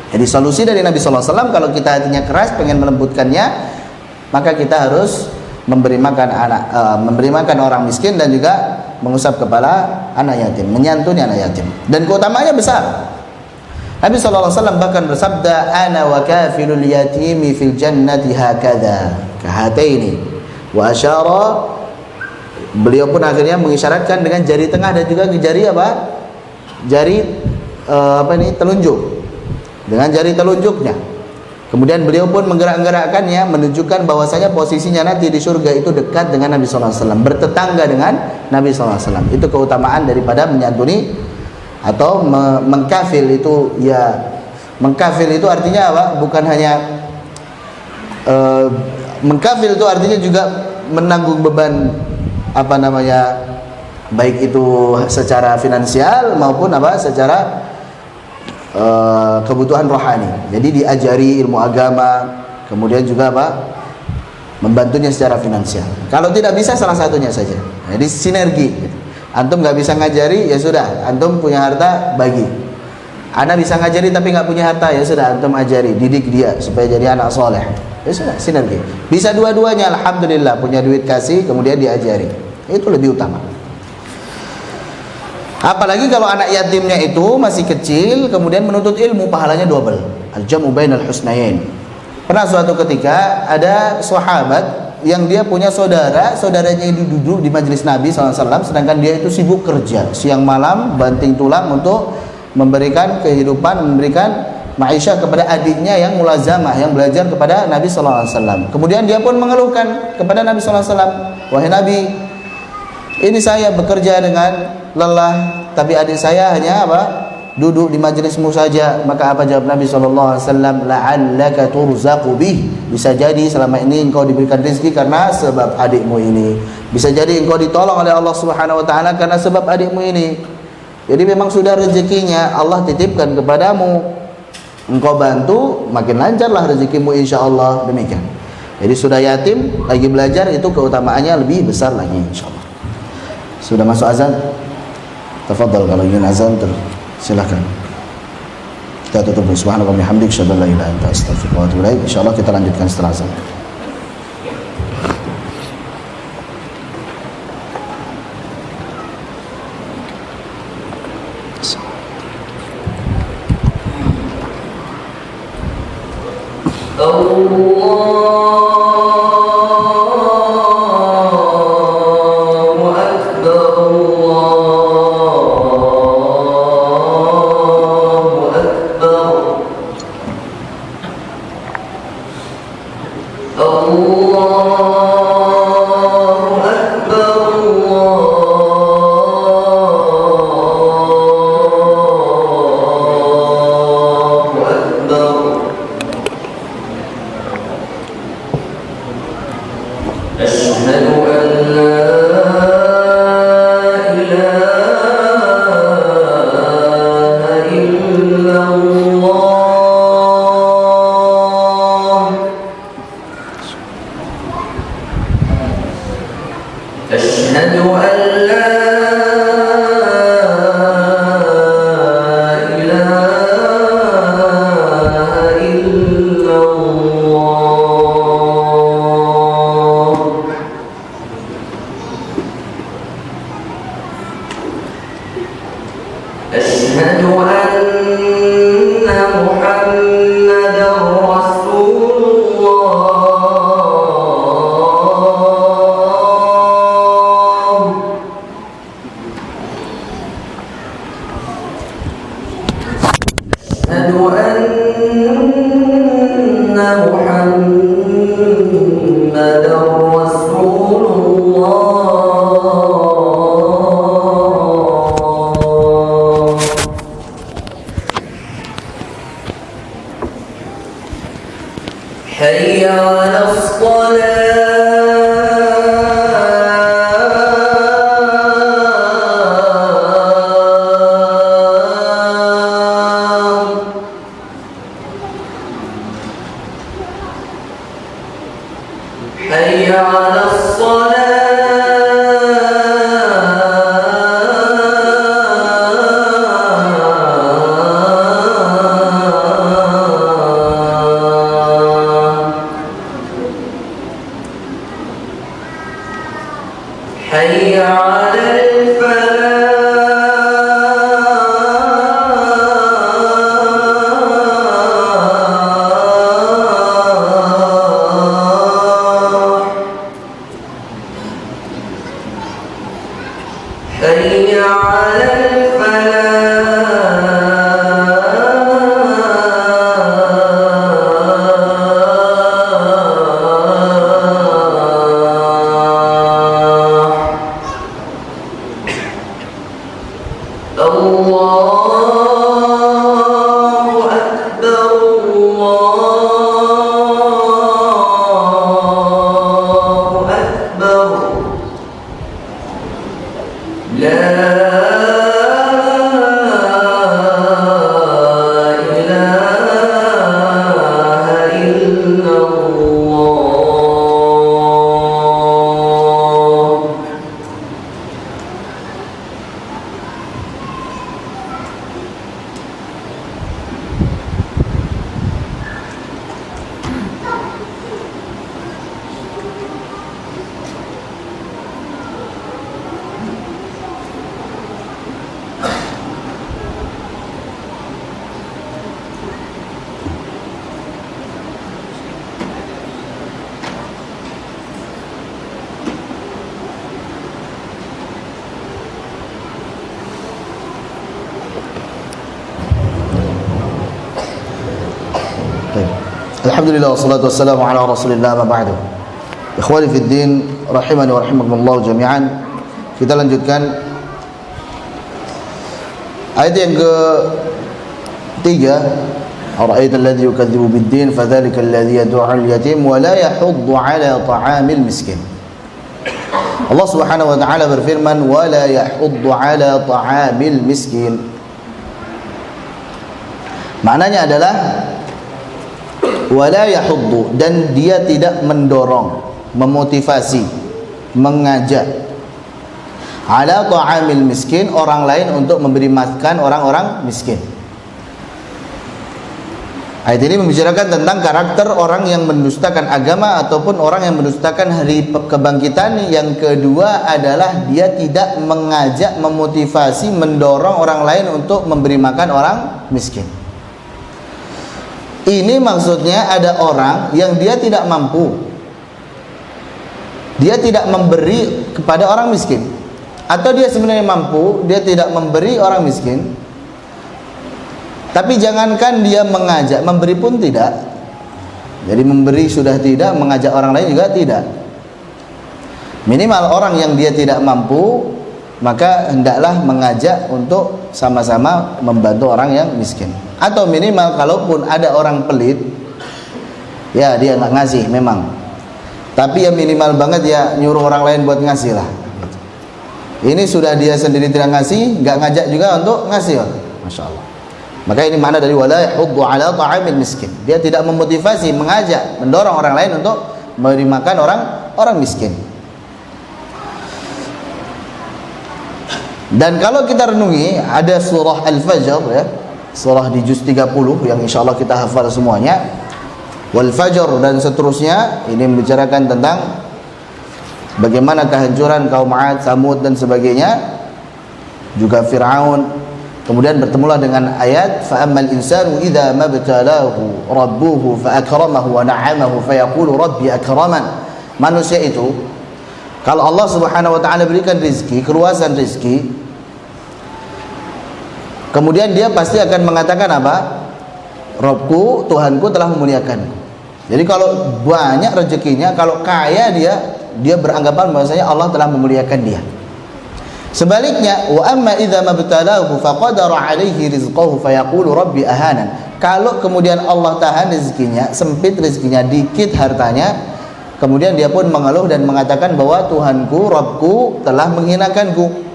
jadi solusi dari Nabi SAW. Kalau kita hatinya keras, pengen melembutkannya, maka kita harus memberi makan orang miskin dan juga mengusap kepala anak yatim, menyantuni anak yatim. Dan keutamanya besar. Nabi SAW bahkan bersabda, ana wa kafilul yatimi fil jannati hakadha kahataini, wa asyara. Beliau pun akhirnya mengisyaratkan dengan jari tengah dan juga jari apa? Jari telunjuk, dengan jari telunjuknya. Kemudian beliau pun menggerak-gerakkannya, menunjukkan bahwasanya posisinya nanti di surga itu dekat dengan Nabi SAW, bertetangga dengan Nabi SAW. Itu keutamaan daripada menyantuni atau mengkafil itu. Ya, mengkafil itu artinya apa? Bukan hanya mengkafil itu artinya juga menanggung beban baik itu secara finansial maupun secara kebutuhan rohani. Jadi diajari ilmu agama, kemudian juga membantunya secara finansial. Kalau tidak bisa, salah satunya saja. Jadi sinergi. Antum nggak bisa ngajari, ya sudah, antum punya harta bagi. Ana bisa ngajari tapi nggak punya harta, ya sudah antum ajari, didik dia supaya jadi anak soleh. Ya sudah, sinergi. Bisa dua-duanya, alhamdulillah, punya duit kasih, kemudian diajari. Itu lebih utama. Apalagi kalau anak yatimnya itu masih kecil, kemudian menuntut ilmu, pahalanya double. Al-jam'u bainal husnayain. Pernah suatu ketika ada sahabat yang dia punya saudaranya itu duduk di majelis Nabi SAW, sedangkan dia itu sibuk kerja siang malam, banting tulang untuk memberikan kehidupan, memberikan maisha kepada adiknya yang mulazamah, yang belajar kepada Nabi SAW. Kemudian dia pun mengeluhkan kepada Nabi SAW, wahai Nabi, ini saya bekerja dengan lelah, tapi adik saya hanya apa? Duduk di majelismu saja. Maka apa jawab Nabi SAW? La'allaka turzaqu bih. Bisa jadi selama ini engkau diberikan rezeki karena sebab adikmu ini. Bisa jadi engkau ditolong oleh Allah Subhanahu Wa Taala karena sebab adikmu ini. Jadi memang sudah rezekinya Allah titipkan kepadamu. Engkau bantu, makin lancarlah rezekimu insyaallah. Demikian. Jadi sudah yatim, lagi belajar, itu keutamaannya lebih besar lagi insyaallah. Sudah masuk azan? Tafadhal kalau ingin azan silakan. Kita tutup. Subhanallah wa bihamdik, asyhadu an la ilaha illa anta, astaghfiruka wa atubu ilaik. Insyaallah kita lanjutkan setelah azan. La Alhamdulillah wassalatu wassalamu ala Rasulillah ma ba'du. Ikhwani fid din rahimani wa rahimakumullah jami'an. Kita lanjutkan ayat yang ketiga. Ara'aita alladhi yukadzibu bid-din fadzalika alladhi yad'u al-yatim wa la yahuddu 'ala ta'amil miskin. Allah Subhanahu wa taala berfirman wa la yahuddu 'ala ta'amil miskin. Maknanya adalah wala yahuddu, dan dia tidak mendorong, memotivasi, mengajak ala ta'amil miskin, orang lain untuk memberi makan orang-orang miskin. Ayat ini membicarakan tentang karakter orang yang mendustakan agama ataupun orang yang mendustakan hari kebangkitan. Yang kedua adalah dia tidak mengajak, memotivasi, mendorong orang lain untuk memberi makan orang miskin. Ini maksudnya ada orang yang dia tidak mampu, dia tidak memberi kepada orang miskin, atau dia sebenarnya mampu, dia tidak memberi orang miskin. Tapi jangankan dia mengajak, memberi pun tidak. Jadi memberi sudah tidak, mengajak orang lain juga tidak. Minimal orang yang dia tidak mampu, maka hendaklah mengajak untuk sama-sama membantu orang yang miskin. Atau minimal kalaupun ada orang pelit, ya dia nggak ngasih memang, tapi ya minimal banget ya nyuruh orang lain buat ngasih lah. Ini sudah dia sendiri tidak ngasih, nggak ngajak juga untuk ngasih. Masya Allah. Maka ini makna dari wala yahuddu ala ta'amil miskin. Dia tidak memotivasi, mengajak, mendorong orang lain untuk memberi makan orang miskin. Dan kalau kita renungi, ada surah Al-Fajr ya, surah di juz 30 yang insyaallah kita hafal semuanya. Wal Fajr dan seterusnya, ini membicarakan tentang bagaimana kehancuran kaum 'Ad, Samud dan sebagainya, juga Fir'aun. Kemudian bertemulah dengan ayat fa ammal insanu idza mabtalahu rabbuhu fa akramahu wa na'amahu fa yaqulu rabbi akraman. Manusia itu kalau Allah Subhanahu wa taala berikan rezeki, keluasan rezeki, kemudian dia pasti akan mengatakan apa? Robku, Tuhanku telah memuliakan. Jadi kalau banyak rezekinya, kalau kaya dia beranggapan bahwasanya Allah telah memuliakan dia. Sebaliknya, wa amma idza mabtalahu faqadara alaihi rizqahu fayaqulu rabbi ahanan. Kalau kemudian Allah tahan rezekinya, sempit rezekinya, dikit hartanya, kemudian dia pun mengeluh dan mengatakan bahwa Tuhanku, Rabbku telah menghinakanku.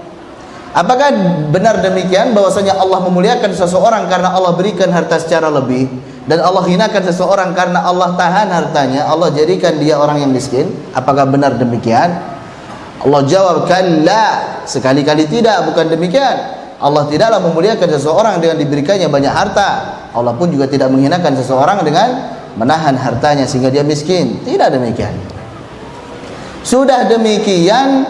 Apakah benar demikian bahwasanya Allah memuliakan seseorang karena Allah berikan harta secara lebih, dan Allah hinakan seseorang karena Allah tahan hartanya, Allah jadikan dia orang yang miskin? Apakah benar demikian? Allah jawab, kalla, sekali-kali tidak, bukan demikian. Allah tidaklah memuliakan seseorang dengan diberikannya banyak harta. Allah pun juga tidak menghinakan seseorang dengan menahan hartanya sehingga dia miskin. Tidak demikian. Sudah demikian,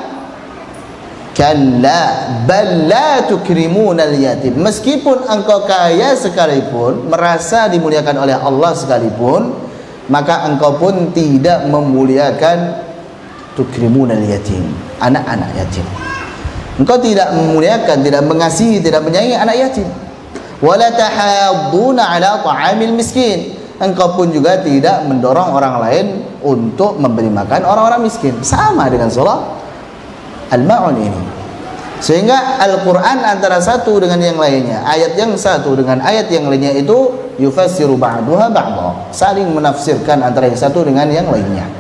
kalla bal la tukrimunal yatim. Meskipun engkau kaya sekalipun, merasa dimuliakan oleh Allah sekalipun, maka engkau pun tidak memuliakan tukrimunal yatim, anak-anak yatim. Engkau tidak memuliakan, tidak mengasihi, tidak menyayangi anak yatim. Wala tahadduna ala ta'amil miskin. Engkau pun juga tidak mendorong orang lain untuk memberi makan orang-orang miskin. Sama dengan surah Al-Ma'un ini. Sehingga Al-Quran antara satu dengan yang lainnya, ayat yang satu dengan ayat yang lainnya itu yufassiru ba'duha ba'dha, saling menafsirkan antara yang satu dengan yang lainnya.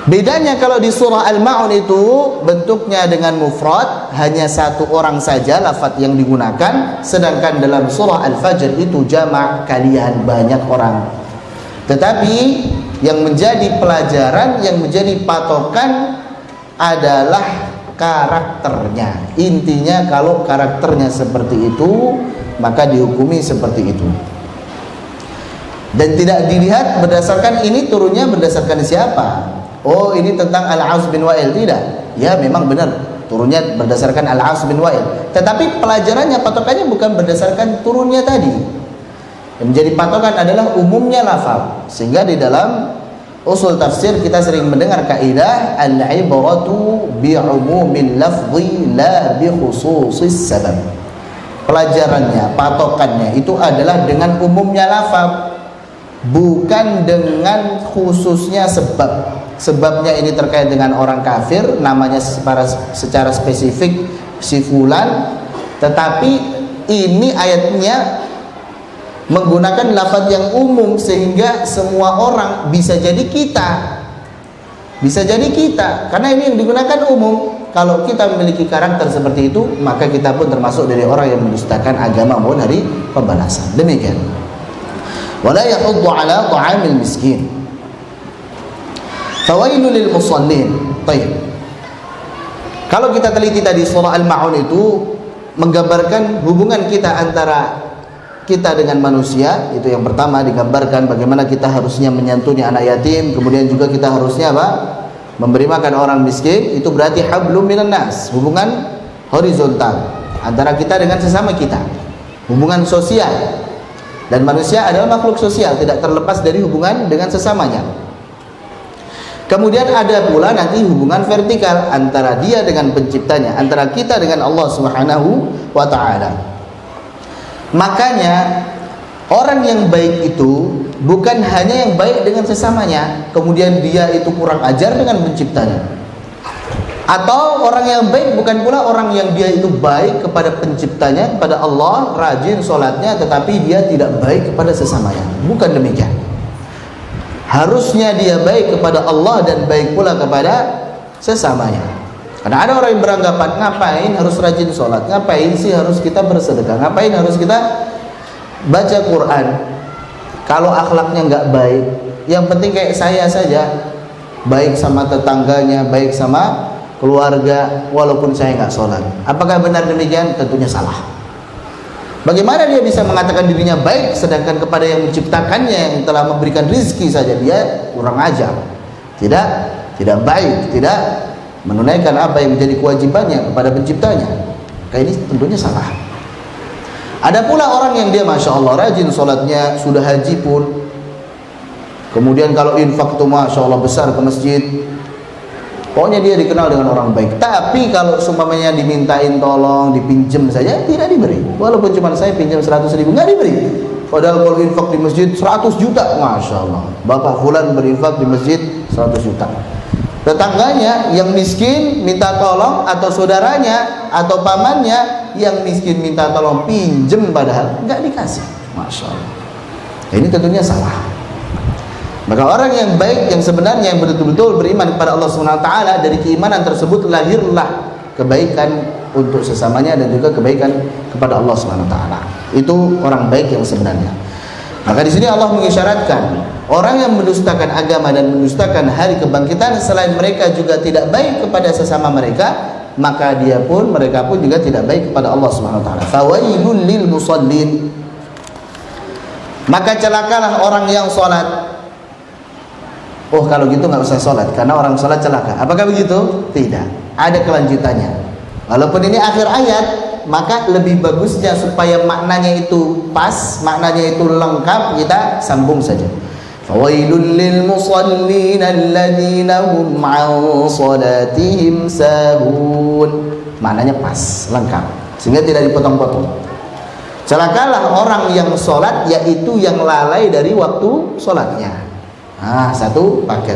Bedanya kalau di surah Al-Ma'un itu bentuknya dengan mufrad, hanya satu orang saja lafaz yang digunakan, sedangkan dalam surah Al-Fajr itu jamak, kalian, banyak orang. Tetapi yang menjadi pelajaran, yang menjadi patokan adalah karakternya. Intinya kalau karakternya seperti itu, maka dihukumi seperti itu. Dan tidak dilihat berdasarkan ini turunnya berdasarkan siapa. Oh, ini tentang Al-As bin Wa'il. Tidak. Ya, memang benar turunnya berdasarkan Al-As bin Wa'il. Tetapi pelajarannya, patokannya bukan berdasarkan turunnya tadi. Yang menjadi patokan adalah umumnya lafaz. Sehingga di dalam usul tafsir kita sering mendengar kaidah al-ibratu bi'umumil lafzi la bi khususis sabab. Pelajarannya, patokannya itu adalah dengan umumnya lafaz, bukan dengan khususnya sebabnya ini terkait dengan orang kafir, namanya secara spesifik si fulan, tetapi ini ayatnya menggunakan lafaz yang umum sehingga semua orang bisa jadi kita. Bisa jadi kita, karena ini yang digunakan umum. Kalau kita memiliki karakter seperti itu, maka kita pun termasuk dari orang yang mendustakan agama maupun hari pembalasan. Demikian. Wala yahuddu ala ta'amil miskin. Fawailul lil musallin. Baik. Kalau kita teliti tadi surah Al-Ma'un itu menggambarkan hubungan kita antara kita dengan manusia. Itu yang pertama, digambarkan bagaimana kita harusnya menyantuni anak yatim, kemudian juga kita harusnya apa? Memberi makan orang miskin. Itu berarti hablum minan nas, hubungan horizontal antara kita dengan sesama kita, hubungan sosial. Dan manusia adalah makhluk sosial, tidak terlepas dari hubungan dengan sesamanya. Kemudian ada pula nanti hubungan vertikal antara dia dengan penciptanya, antara kita dengan Allah Subhanahu wa ta'ala. Makanya orang yang baik itu bukan hanya yang baik dengan sesamanya, kemudian dia itu kurang ajar dengan penciptanya. Atau orang yang baik bukan pula orang yang dia itu baik kepada penciptanya, kepada Allah, rajin sholatnya, tetapi dia tidak baik kepada sesamanya. Bukan demikian. Harusnya dia baik kepada Allah dan baik pula kepada sesamanya. Karena ada orang yang beranggapan, ngapain harus rajin sholat, ngapain sih harus kita bersedekah, ngapain harus kita baca Quran kalau akhlaknya nggak baik. Yang penting kayak saya saja, baik sama tetangganya, baik sama keluarga, walaupun saya nggak sholat. Apakah benar demikian? Tentunya salah. Bagaimana dia bisa mengatakan dirinya baik sedangkan kepada yang menciptakannya, yang telah memberikan rizki saja dia kurang ajar, tidak baik, tidak menunaikan apa yang menjadi kewajibannya kepada penciptanya? Kayak ini tentunya salah. Ada pula orang yang dia masya Allah rajin sholatnya, sudah haji pun, kemudian kalau infak itu masya Allah besar ke masjid, pokoknya dia dikenal dengan orang baik. Tapi kalau seumpamanya dimintain tolong, dipinjam saja tidak diberi. Walaupun cuma saya pinjam 100.000 nggak diberi. Padahal kalau infak di masjid 100 juta, masya Allah. Bapak fulan berinfak di masjid 100 juta. Tetangganya yang miskin minta tolong, atau saudaranya atau pamannya yang miskin minta tolong pinjam, padahal nggak dikasih. Masya Allah. Ini tentunya salah. Maka orang yang baik, yang sebenarnya, yang betul-betul beriman kepada Allah Subhanahu wa taala, dari keimanan tersebut lahirlah kebaikan untuk sesamanya dan juga kebaikan kepada Allah Subhanahu wa taala. Itu orang baik yang sebenarnya. Maka di sini Allah mengisyaratkan orang yang mendustakan agama dan mendustakan hari kebangkitan, selain mereka juga tidak baik kepada sesama mereka, maka mereka pun juga tidak baik kepada Allah Subhanahu wa taala. Fawailul lil musallin. Maka celakalah orang yang salat. Oh, kalau gitu nggak usah sholat, karena orang sholat celaka. Apakah begitu? Tidak. Ada kelanjutannya. Walaupun ini akhir ayat, maka lebih bagusnya supaya maknanya itu pas, maknanya itu lengkap, kita sambung saja. Fawailul lil musallin alladzina hum 'an shalatihim sahun. Maknanya pas, lengkap, sehingga tidak dipotong-potong. Celakalah orang yang sholat, yaitu yang lalai dari waktu sholatnya. Satu paket.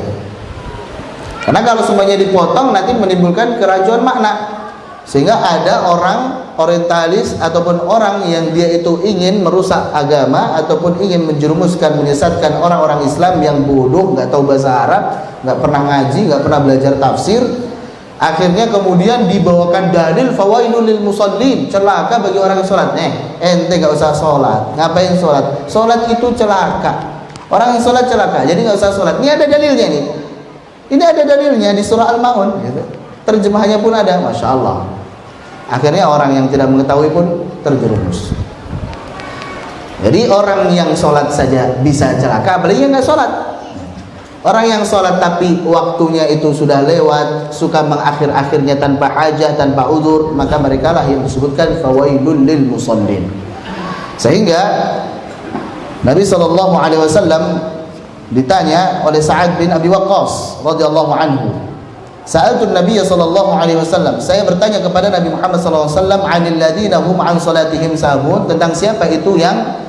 Karena kalau semuanya dipotong nanti menimbulkan keracuan makna. Sehingga ada orang orientalis ataupun orang yang dia itu ingin merusak agama ataupun ingin menjerumuskan, menyesatkan orang-orang Islam yang bodoh, nggak tahu bahasa Arab, nggak pernah ngaji, nggak pernah belajar tafsir. Akhirnya kemudian dibawakan dalil fawailul lil musallin, celaka bagi orang yang sholat. Ente nggak usah sholat. Ngapain sholat? Sholat itu celaka. Orang yang sholat celaka, jadi nggak usah sholat. Ini ada dalilnya nih. Ini ada dalilnya di surah Al-Ma'un. Gitu. Terjemahannya pun ada, masya Allah. Akhirnya orang yang tidak mengetahui pun terjerumus. Jadi orang yang sholat saja bisa celaka, apalagi yang nggak sholat. Orang yang sholat tapi waktunya itu sudah lewat, suka mengakhir-akhirnya tanpa hajah, tanpa uzur, maka mereka lah yang disebutkan fawailul lil musallin. Sehingga Nabi SAW ditanya oleh Sa'ad bin Abi Waqqas radhiyallahu anhu. Sa'altu Nabi SAW, saya bertanya kepada Nabi Muhammad SAW, 'anil ladzina hum 'an salatihim sahun, tentang siapa itu yang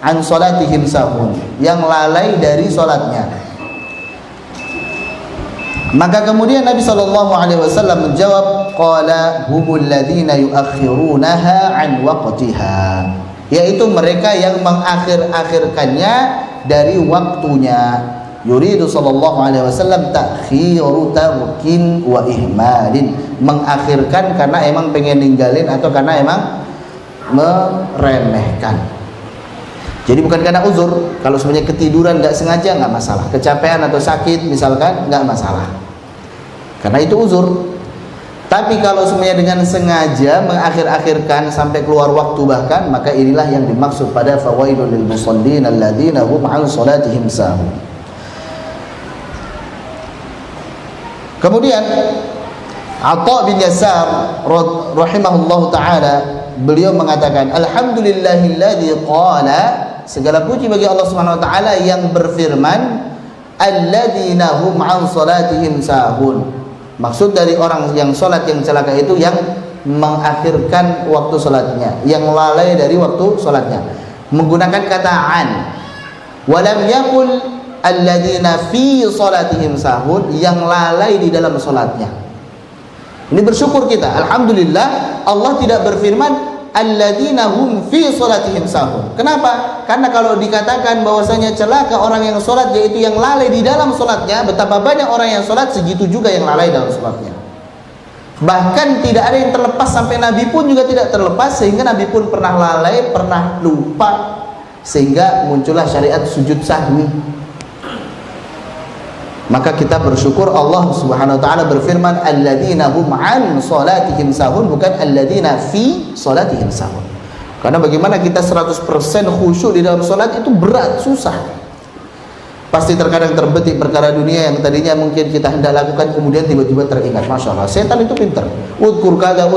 an salatihim sahun, yang lalai dari salatnya. Maka kemudian Nabi SAW menjawab, qala humul ladzina yuakhirunaha an waqtiha, yaitu mereka yang mengakhir-akhirkannya dari waktunya. Yuridu sallallahu alaihi wasallam ta'khiru tarkin wa ihmalin, mengakhirkan karena emang pengen ninggalin atau karena emang meremehkan. Jadi bukan karena uzur. Kalau sebenarnya ketiduran nggak sengaja nggak masalah, kecapean atau sakit misalkan nggak masalah, karena itu uzur. Tapi kalau semuanya dengan sengaja mengakhir-akhirkan sampai keluar waktu bahkan, maka inilah yang dimaksud pada fawailul lil musallin alladzina hum an salatihim sahun. Kemudian Atha bin Yasar rahimahullahu taala, beliau mengatakan, alhamdulillahilladzi qala, segala puji bagi Allah Subhanahu wa taala yang berfirman, alladzina hum an salatihim sahun. Maksud dari orang yang sholat yang celaka itu yang mengakhirkan waktu sholatnya, yang lalai dari waktu sholatnya, menggunakan kata an. Walam yakul alladzina fi sholatihim sahun, yang lalai di dalam sholatnya. Ini bersyukur kita, alhamdulillah Allah tidak berfirman alladzina hum fi sholatihim sahun. Kenapa? Karena kalau dikatakan bahwasanya celaka orang yang sholat, yaitu yang lalai di dalam sholatnya, betapa banyak orang yang sholat, segitu juga yang lalai dalam sholatnya. Bahkan tidak ada yang terlepas, sampai Nabi pun juga tidak terlepas, sehingga Nabi pun pernah lalai, pernah lupa, sehingga muncullah syariat sujud sahwi. Maka kita bersyukur Allah Subhanahu wa taala berfirman alladzina hum an salatihim sahun, bukan alladzina fi salatihim sahun. Karena bagaimana kita 100% khusyuk di dalam salat itu berat, susah. Pasti terkadang terbetik perkara dunia yang tadinya mungkin kita hendak lakukan, kemudian tiba-tiba teringat. Masya Allah, setan itu pintar. Udkur kada,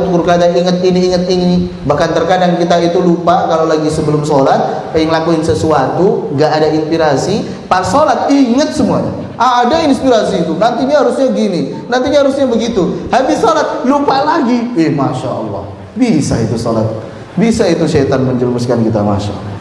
ingat ini. Bahkan terkadang kita itu lupa kalau lagi sebelum sholat pengen lakuin sesuatu, gak ada inspirasi. Pas sholat ingat semuanya. Ada inspirasi itu, nantinya harusnya gini, nantinya harusnya begitu. Habis sholat lupa lagi. Masya Allah, bisa itu sholat, bisa itu setan menjerumuskan kita. Masya Allah.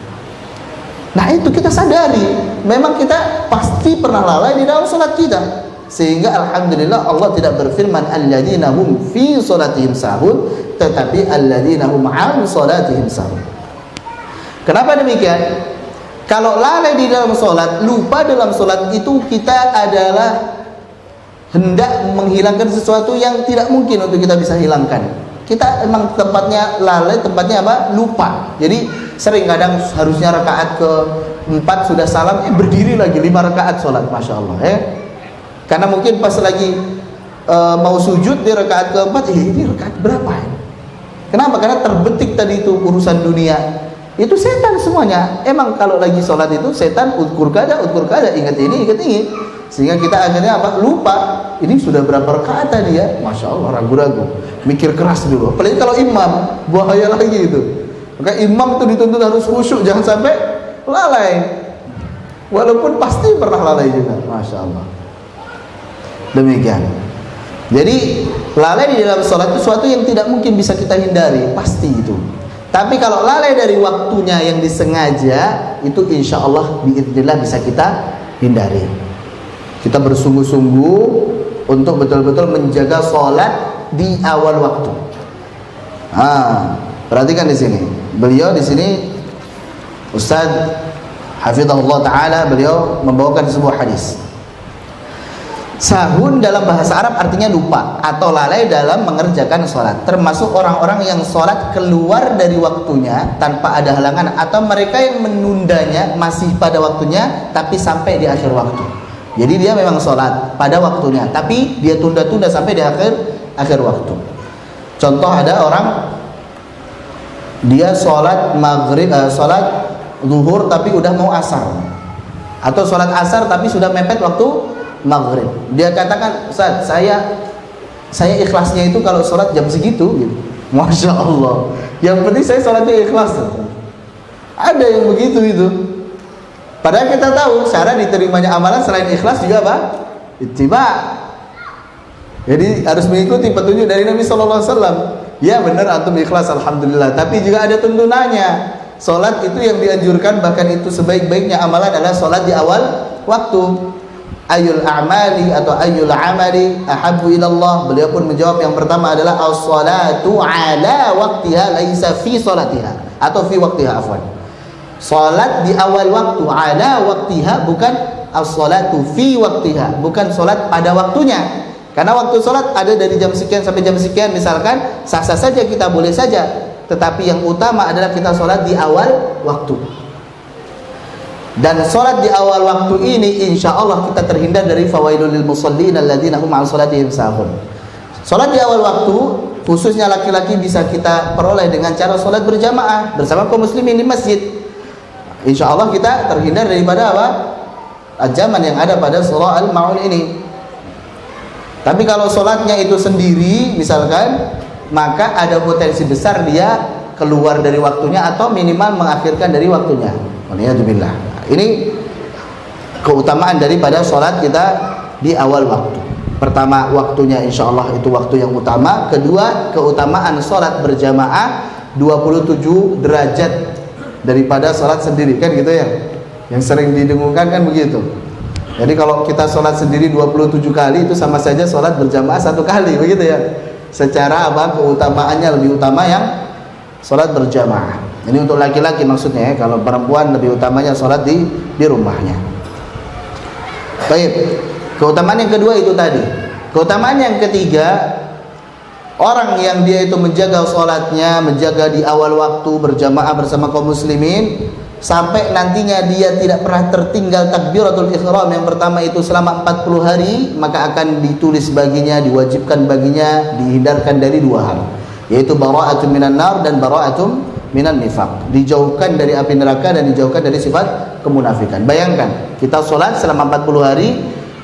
Nah itu kita sadari, memang kita pasti pernah lalai di dalam sholat kita, sehingga alhamdulillah Allah tidak berfirman alladzina hum fi sholatihim sahun, tetapi alladzina hum an sholatihim sahun. Kenapa demikian? Kalau lalai di dalam sholat, lupa dalam sholat, itu kita adalah hendak menghilangkan sesuatu yang tidak mungkin untuk kita bisa hilangkan. Kita emang tempatnya lalai, tempatnya apa? Lupa. Jadi sering kadang harusnya rakaat ke-4 sudah salam, berdiri lagi 5 rakaat sholat, Masya Allah ya. Karena mungkin pas lagi mau sujud di rakaat ke-4, ini rakaat berapa ya? Kenapa? Karena terbetik tadi itu urusan dunia. Itu setan semuanya. Emang kalau lagi sholat itu setan udkur kada, ingat ini. Sehingga kita akhirnya apa? Lupa. Ini sudah berapa rakaat tadi ya? Masya Allah, ragu-ragu, mikir keras dulu. Apalagi kalau imam, bahaya lagi itu. Maka imam itu dituntut harus khusyuk, jangan sampai lalai. Walaupun pasti pernah lalai juga. Masya Allah. Demikian. Jadi lalai di dalam sholat itu sesuatu yang tidak mungkin bisa kita hindari, pasti itu. Tapi kalau lalai dari waktunya yang disengaja, itu insya Allah biidznillah bisa kita hindari. Kita bersungguh-sungguh untuk betul-betul menjaga sholat di awal waktu. Perhatikan di sini. Beliau di sini Ustaz Hafizahullah Ta'ala, beliau membawakan sebuah hadis. Sahun dalam bahasa Arab artinya lupa atau lalai dalam mengerjakan sholat, termasuk orang-orang yang sholat keluar dari waktunya tanpa ada halangan, atau mereka yang menundanya masih pada waktunya tapi sampai di akhir waktu. Jadi dia memang sholat pada waktunya tapi dia tunda-tunda sampai di akhir waktu. Contoh, ada orang dia sholat maghrib, sholat zuhur tapi udah mau asar, atau sholat asar tapi sudah mepet waktu maghrib. Dia katakan, Ustaz, saya ikhlasnya itu kalau sholat jam segitu gitu. Masya Allah, yang penting saya sholatnya ikhlas. Ada yang begitu itu. Padahal kita tahu cara diterimanya amalan selain ikhlas juga apa? Ittiba. Jadi harus mengikuti petunjuk dari Nabi SAW. Ya benar antum ikhlas, alhamdulillah. Tapi juga ada tuntunannya. Salat itu yang dianjurkan, bahkan itu sebaik-baiknya amalan adalah salat di awal waktu. Ayul a'mali atau ayul amali ahabbu ilallah. Beliau pun menjawab yang pertama adalah as-salatu ala waqtiha laisa fi salatiha, atau fi waqtiha afwan. Salat di awal waktu, ala waqtiha, bukan as-salatu fi waqtiha, bukan salat pada waktunya. Karena waktu salat ada dari jam sekian sampai jam sekian misalkan, sah-sah saja, kita boleh saja. Tetapi yang utama adalah kita salat di awal waktu. Dan salat di awal waktu ini insya Allah kita terhindar dari fawailul lil musallin alladzina hum an salatihim sahun. Salat di awal waktu khususnya laki-laki bisa kita peroleh dengan cara salat berjamaah bersama kaum muslimin di masjid. Insya Allah kita terhindar daripada apa? Ancaman yang ada pada surah Al-Ma'un ini. Tapi kalau salatnya itu sendiri misalkan, maka ada potensi besar dia keluar dari waktunya atau minimal mengakhirkan dari waktunya. Waliyadzubillah. Ini keutamaan daripada sholat kita di awal waktu. Pertama, waktunya insya Allah itu waktu yang utama. Kedua, keutamaan sholat berjamaah 27 derajat daripada sholat sendiri, kan gitu ya. Yang sering didengungkan kan begitu. Jadi kalau kita sholat sendiri 27 kali itu sama saja sholat berjamaah 1 kali, begitu ya. Secara apa, keutamaannya lebih utama yang sholat berjamaah. Ini untuk laki-laki maksudnya ya. Kalau perempuan lebih utamanya sholat di rumahnya. Baik. Keutamaan yang kedua itu tadi. Keutamaan yang ketiga, orang yang dia itu menjaga sholatnya, menjaga di awal waktu berjamaah bersama kaum muslimin, sampai nantinya dia tidak pernah tertinggal takbiratul ihram yang pertama itu selama 40 hari, maka akan ditulis baginya, diwajibkan baginya, dihindarkan dari 2 hal, yaitu bara'atun minan nar dan bara'atun minan nifaq, dijauhkan dari api neraka dan dijauhkan dari sifat kemunafikan. Bayangkan, kita sholat selama 40 hari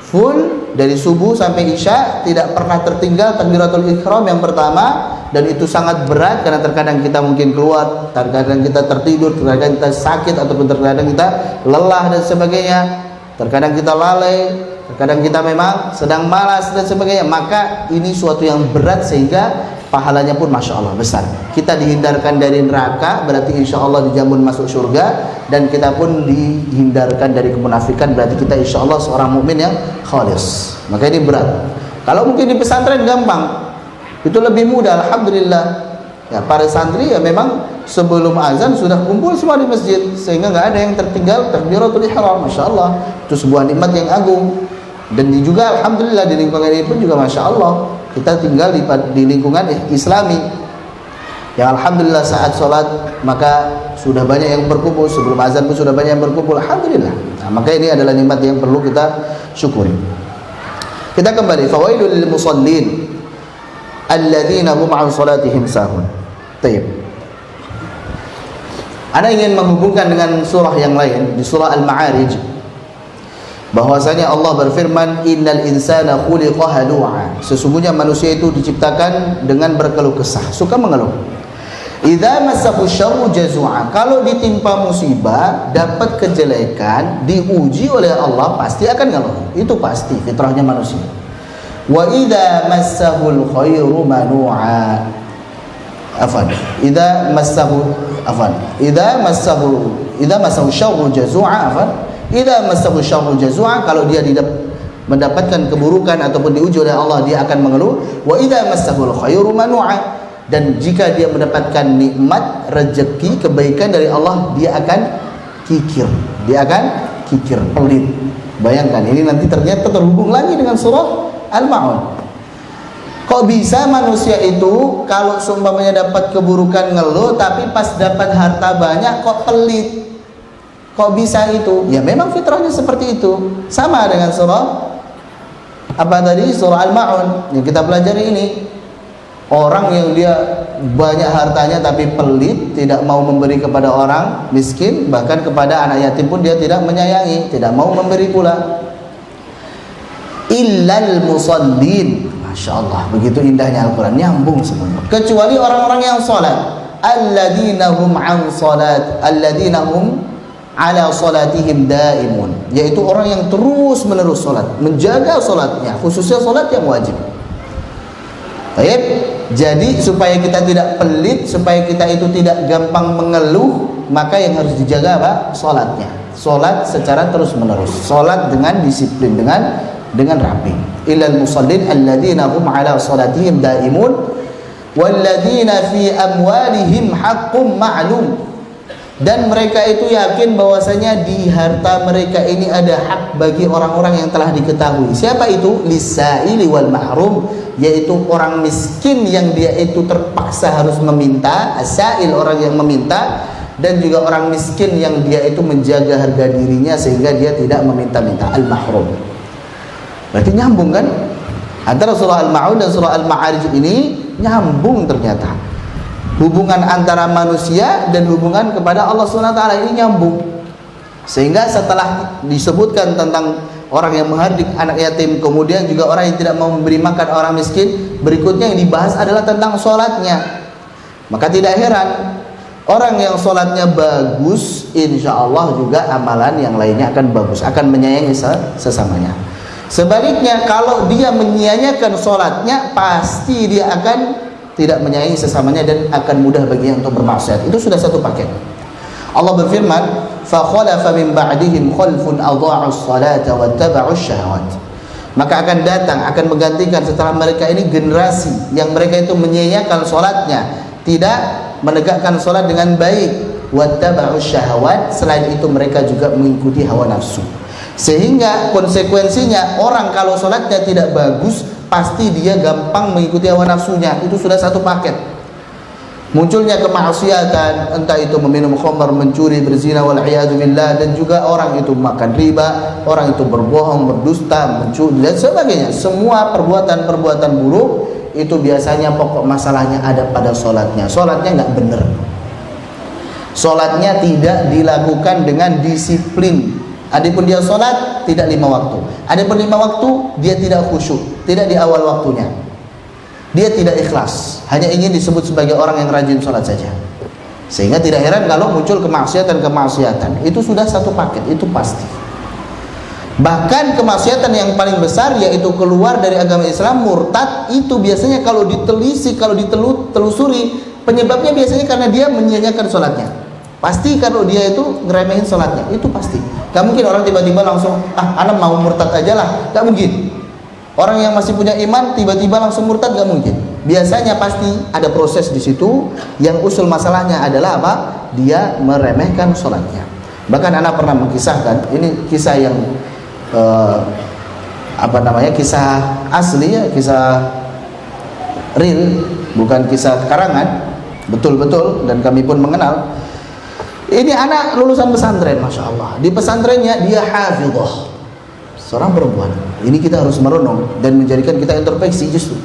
full dari subuh sampai isya, tidak pernah tertinggal takbiratul ihram yang pertama, dan itu sangat berat karena terkadang kita mungkin keluar, terkadang kita tertidur, terkadang kita sakit, ataupun terkadang kita lelah dan sebagainya, terkadang kita lalai, terkadang kita memang sedang malas dan sebagainya. Maka ini suatu yang berat sehingga pahalanya pun Masya Allah besar. Kita dihindarkan dari neraka, berarti insya Allah dijamin masuk surga, dan kita pun dihindarkan dari kemunafikan, berarti kita insya Allah seorang mukmin yang khalis. Maka ini berat. Kalau mungkin di pesantren gampang, itu lebih mudah, alhamdulillah. Ya, para santri ya memang sebelum azan sudah kumpul semua di masjid, sehingga nggak ada yang tertinggal takbiratul ihram. Masya Allah, itu sebuah nikmat yang agung. Dan juga alhamdulillah di lingkungan ini pun juga Masya Allah, kita tinggal di lingkungan islami yang alhamdulillah saat sholat maka sudah banyak yang berkumpul, sebelum azan pun sudah banyak yang berkumpul, alhamdulillah. Nah, maka ini adalah nikmat yang perlu kita syukuri. Kita kembali, fawailul lil musallin alladzina hum an salatihim sahun. Baik. Ana ingin menghubungkan dengan surah yang lain, di surah Al-Ma'arij, bahwasanya Allah berfirman, innal insana khuliqa halu'a, sesungguhnya manusia itu diciptakan dengan berkeluh kesah, suka mengeluh. Idza massahu syarru jazu'a, kalau ditimpa musibah, dapat kejelekan, diuji oleh Allah pasti akan ngeluh, itu pasti fitrahnya manusia. Wa idza massahul khairu manu'a, idza massahu syarru jazu'a, idza massahu syarru jazu'a, kalau dia mendapatkan keburukan ataupun diuji oleh Allah, dia akan mengeluh. Wa idza massahul khairu manu'a, dan jika dia mendapatkan nikmat, rezeki, kebaikan dari Allah, dia akan kikir, pelit. Bayangkan, ini nanti ternyata terhubung lagi dengan surah Al-Ma'un. Kok bisa manusia itu kalau seumpamanya dapat keburukan ngeluh, tapi pas dapat harta banyak kok pelit? Kok bisa itu? Ya memang fitrahnya seperti itu. Sama dengan surah apa tadi? Surah Al-Ma'un yang kita pelajari ini. Orang yang dia banyak hartanya tapi pelit, tidak mau memberi kepada orang miskin, bahkan kepada anak yatim pun dia tidak menyayangi, tidak mau memberi pula. Illal musallin, Masya Allah, begitu indahnya Al-Quran, nyambung semuanya. Kecuali orang-orang yang salat, alladzina hum ala salatihim daimun, yaitu orang yang terus menerus salat, menjaga salatnya, khususnya salat yang wajib. Baik, jadi supaya kita tidak pelit, supaya kita itu tidak gampang mengeluh, maka yang harus dijaga apa? Salatnya. Salat secara terus menerus, salat dengan disiplin, dengan rapi. Illal musallin alladzina hum ala salatihim daimun walladzina fi amwalihim haqqum ma'lum. Dan mereka itu yakin bahwasanya di harta mereka ini ada hak bagi orang-orang yang telah diketahui. Siapa itu? Lisaili wal mahrum, yaitu orang miskin yang dia itu terpaksa harus meminta, asail orang yang meminta, dan juga orang miskin yang dia itu menjaga harga dirinya sehingga dia tidak meminta-minta, al-mahrum. Berarti nyambung kan? Antara surah Al-Ma'un dan surah Al-Ma'arij ini nyambung ternyata. Hubungan antara manusia dan hubungan kepada Allah SWT ini nyambung. Sehingga setelah disebutkan tentang orang yang menghardik anak yatim, kemudian juga orang yang tidak mau memberi makan orang miskin, berikutnya yang dibahas adalah tentang sholatnya. Maka tidak heran orang yang sholatnya bagus, insya Allah juga amalan yang lainnya akan bagus, akan menyayangi sesamanya. Sebaliknya kalau dia menyia-nyiakan sholatnya, pasti dia akan tidak menyayangi sesamanya dan akan mudah baginya untuk bermaksiat. Itu sudah satu paket. Allah berfirman, fa khalafa min ba'dihim khalfun adha'us salata wattaba'us syahawat. Maka akan datang, akan menggantikan setelah mereka ini generasi yang mereka itu menyia-nyiakan salatnya, tidak menegakkan salat dengan baik, wattaba'us syahawat, selain itu mereka juga mengikuti hawa nafsu. Sehingga konsekuensinya orang kalau salatnya tidak bagus, pasti dia gampang mengikuti hawa nafsunya. Itu sudah satu paket. Munculnya kemaksiatan, entah itu meminum khamar, mencuri, berzina, wal'iyadu billah, dan juga orang itu makan riba, orang itu berbohong, berdusta, mencuri, dan sebagainya. Semua perbuatan-perbuatan buruk itu biasanya pokok masalahnya ada pada sholatnya. Sholatnya nggak benar. Sholatnya tidak dilakukan dengan disiplin. Adapun dia sholat tidak 5 waktu. Adapun 5 waktu dia tidak khusyuk, tidak di awal waktunya. Dia tidak ikhlas, hanya ingin disebut sebagai orang yang rajin sholat saja. Sehingga tidak heran kalau muncul kemaksiatan. Itu sudah satu paket, itu pasti. Bahkan kemaksiatan yang paling besar yaitu keluar dari agama Islam, murtad, itu biasanya kalau ditelisik, kalau ditelusuri, penyebabnya biasanya karena dia menyia-nyiakan sholatnya. Pasti kalau dia itu ngeremehin sholatnya, itu pasti. Gak mungkin orang tiba-tiba langsung, anak mau murtad aja lah, gak mungkin. Orang yang masih punya iman tiba-tiba langsung murtad, gak mungkin. Biasanya pasti ada proses di situ. Yang usul masalahnya adalah apa? Dia meremehkan sholatnya. Bahkan anak pernah mengisahkan, ini kisah yang kisah asli ya, kisah real, bukan kisah karangan, betul-betul, dan kami pun mengenal. Ini anak lulusan pesantren, masya Allah. Di pesantrennya dia hafidhah, seorang perempuan. Ini kita harus merenung dan menjadikan kita introspeksi justru.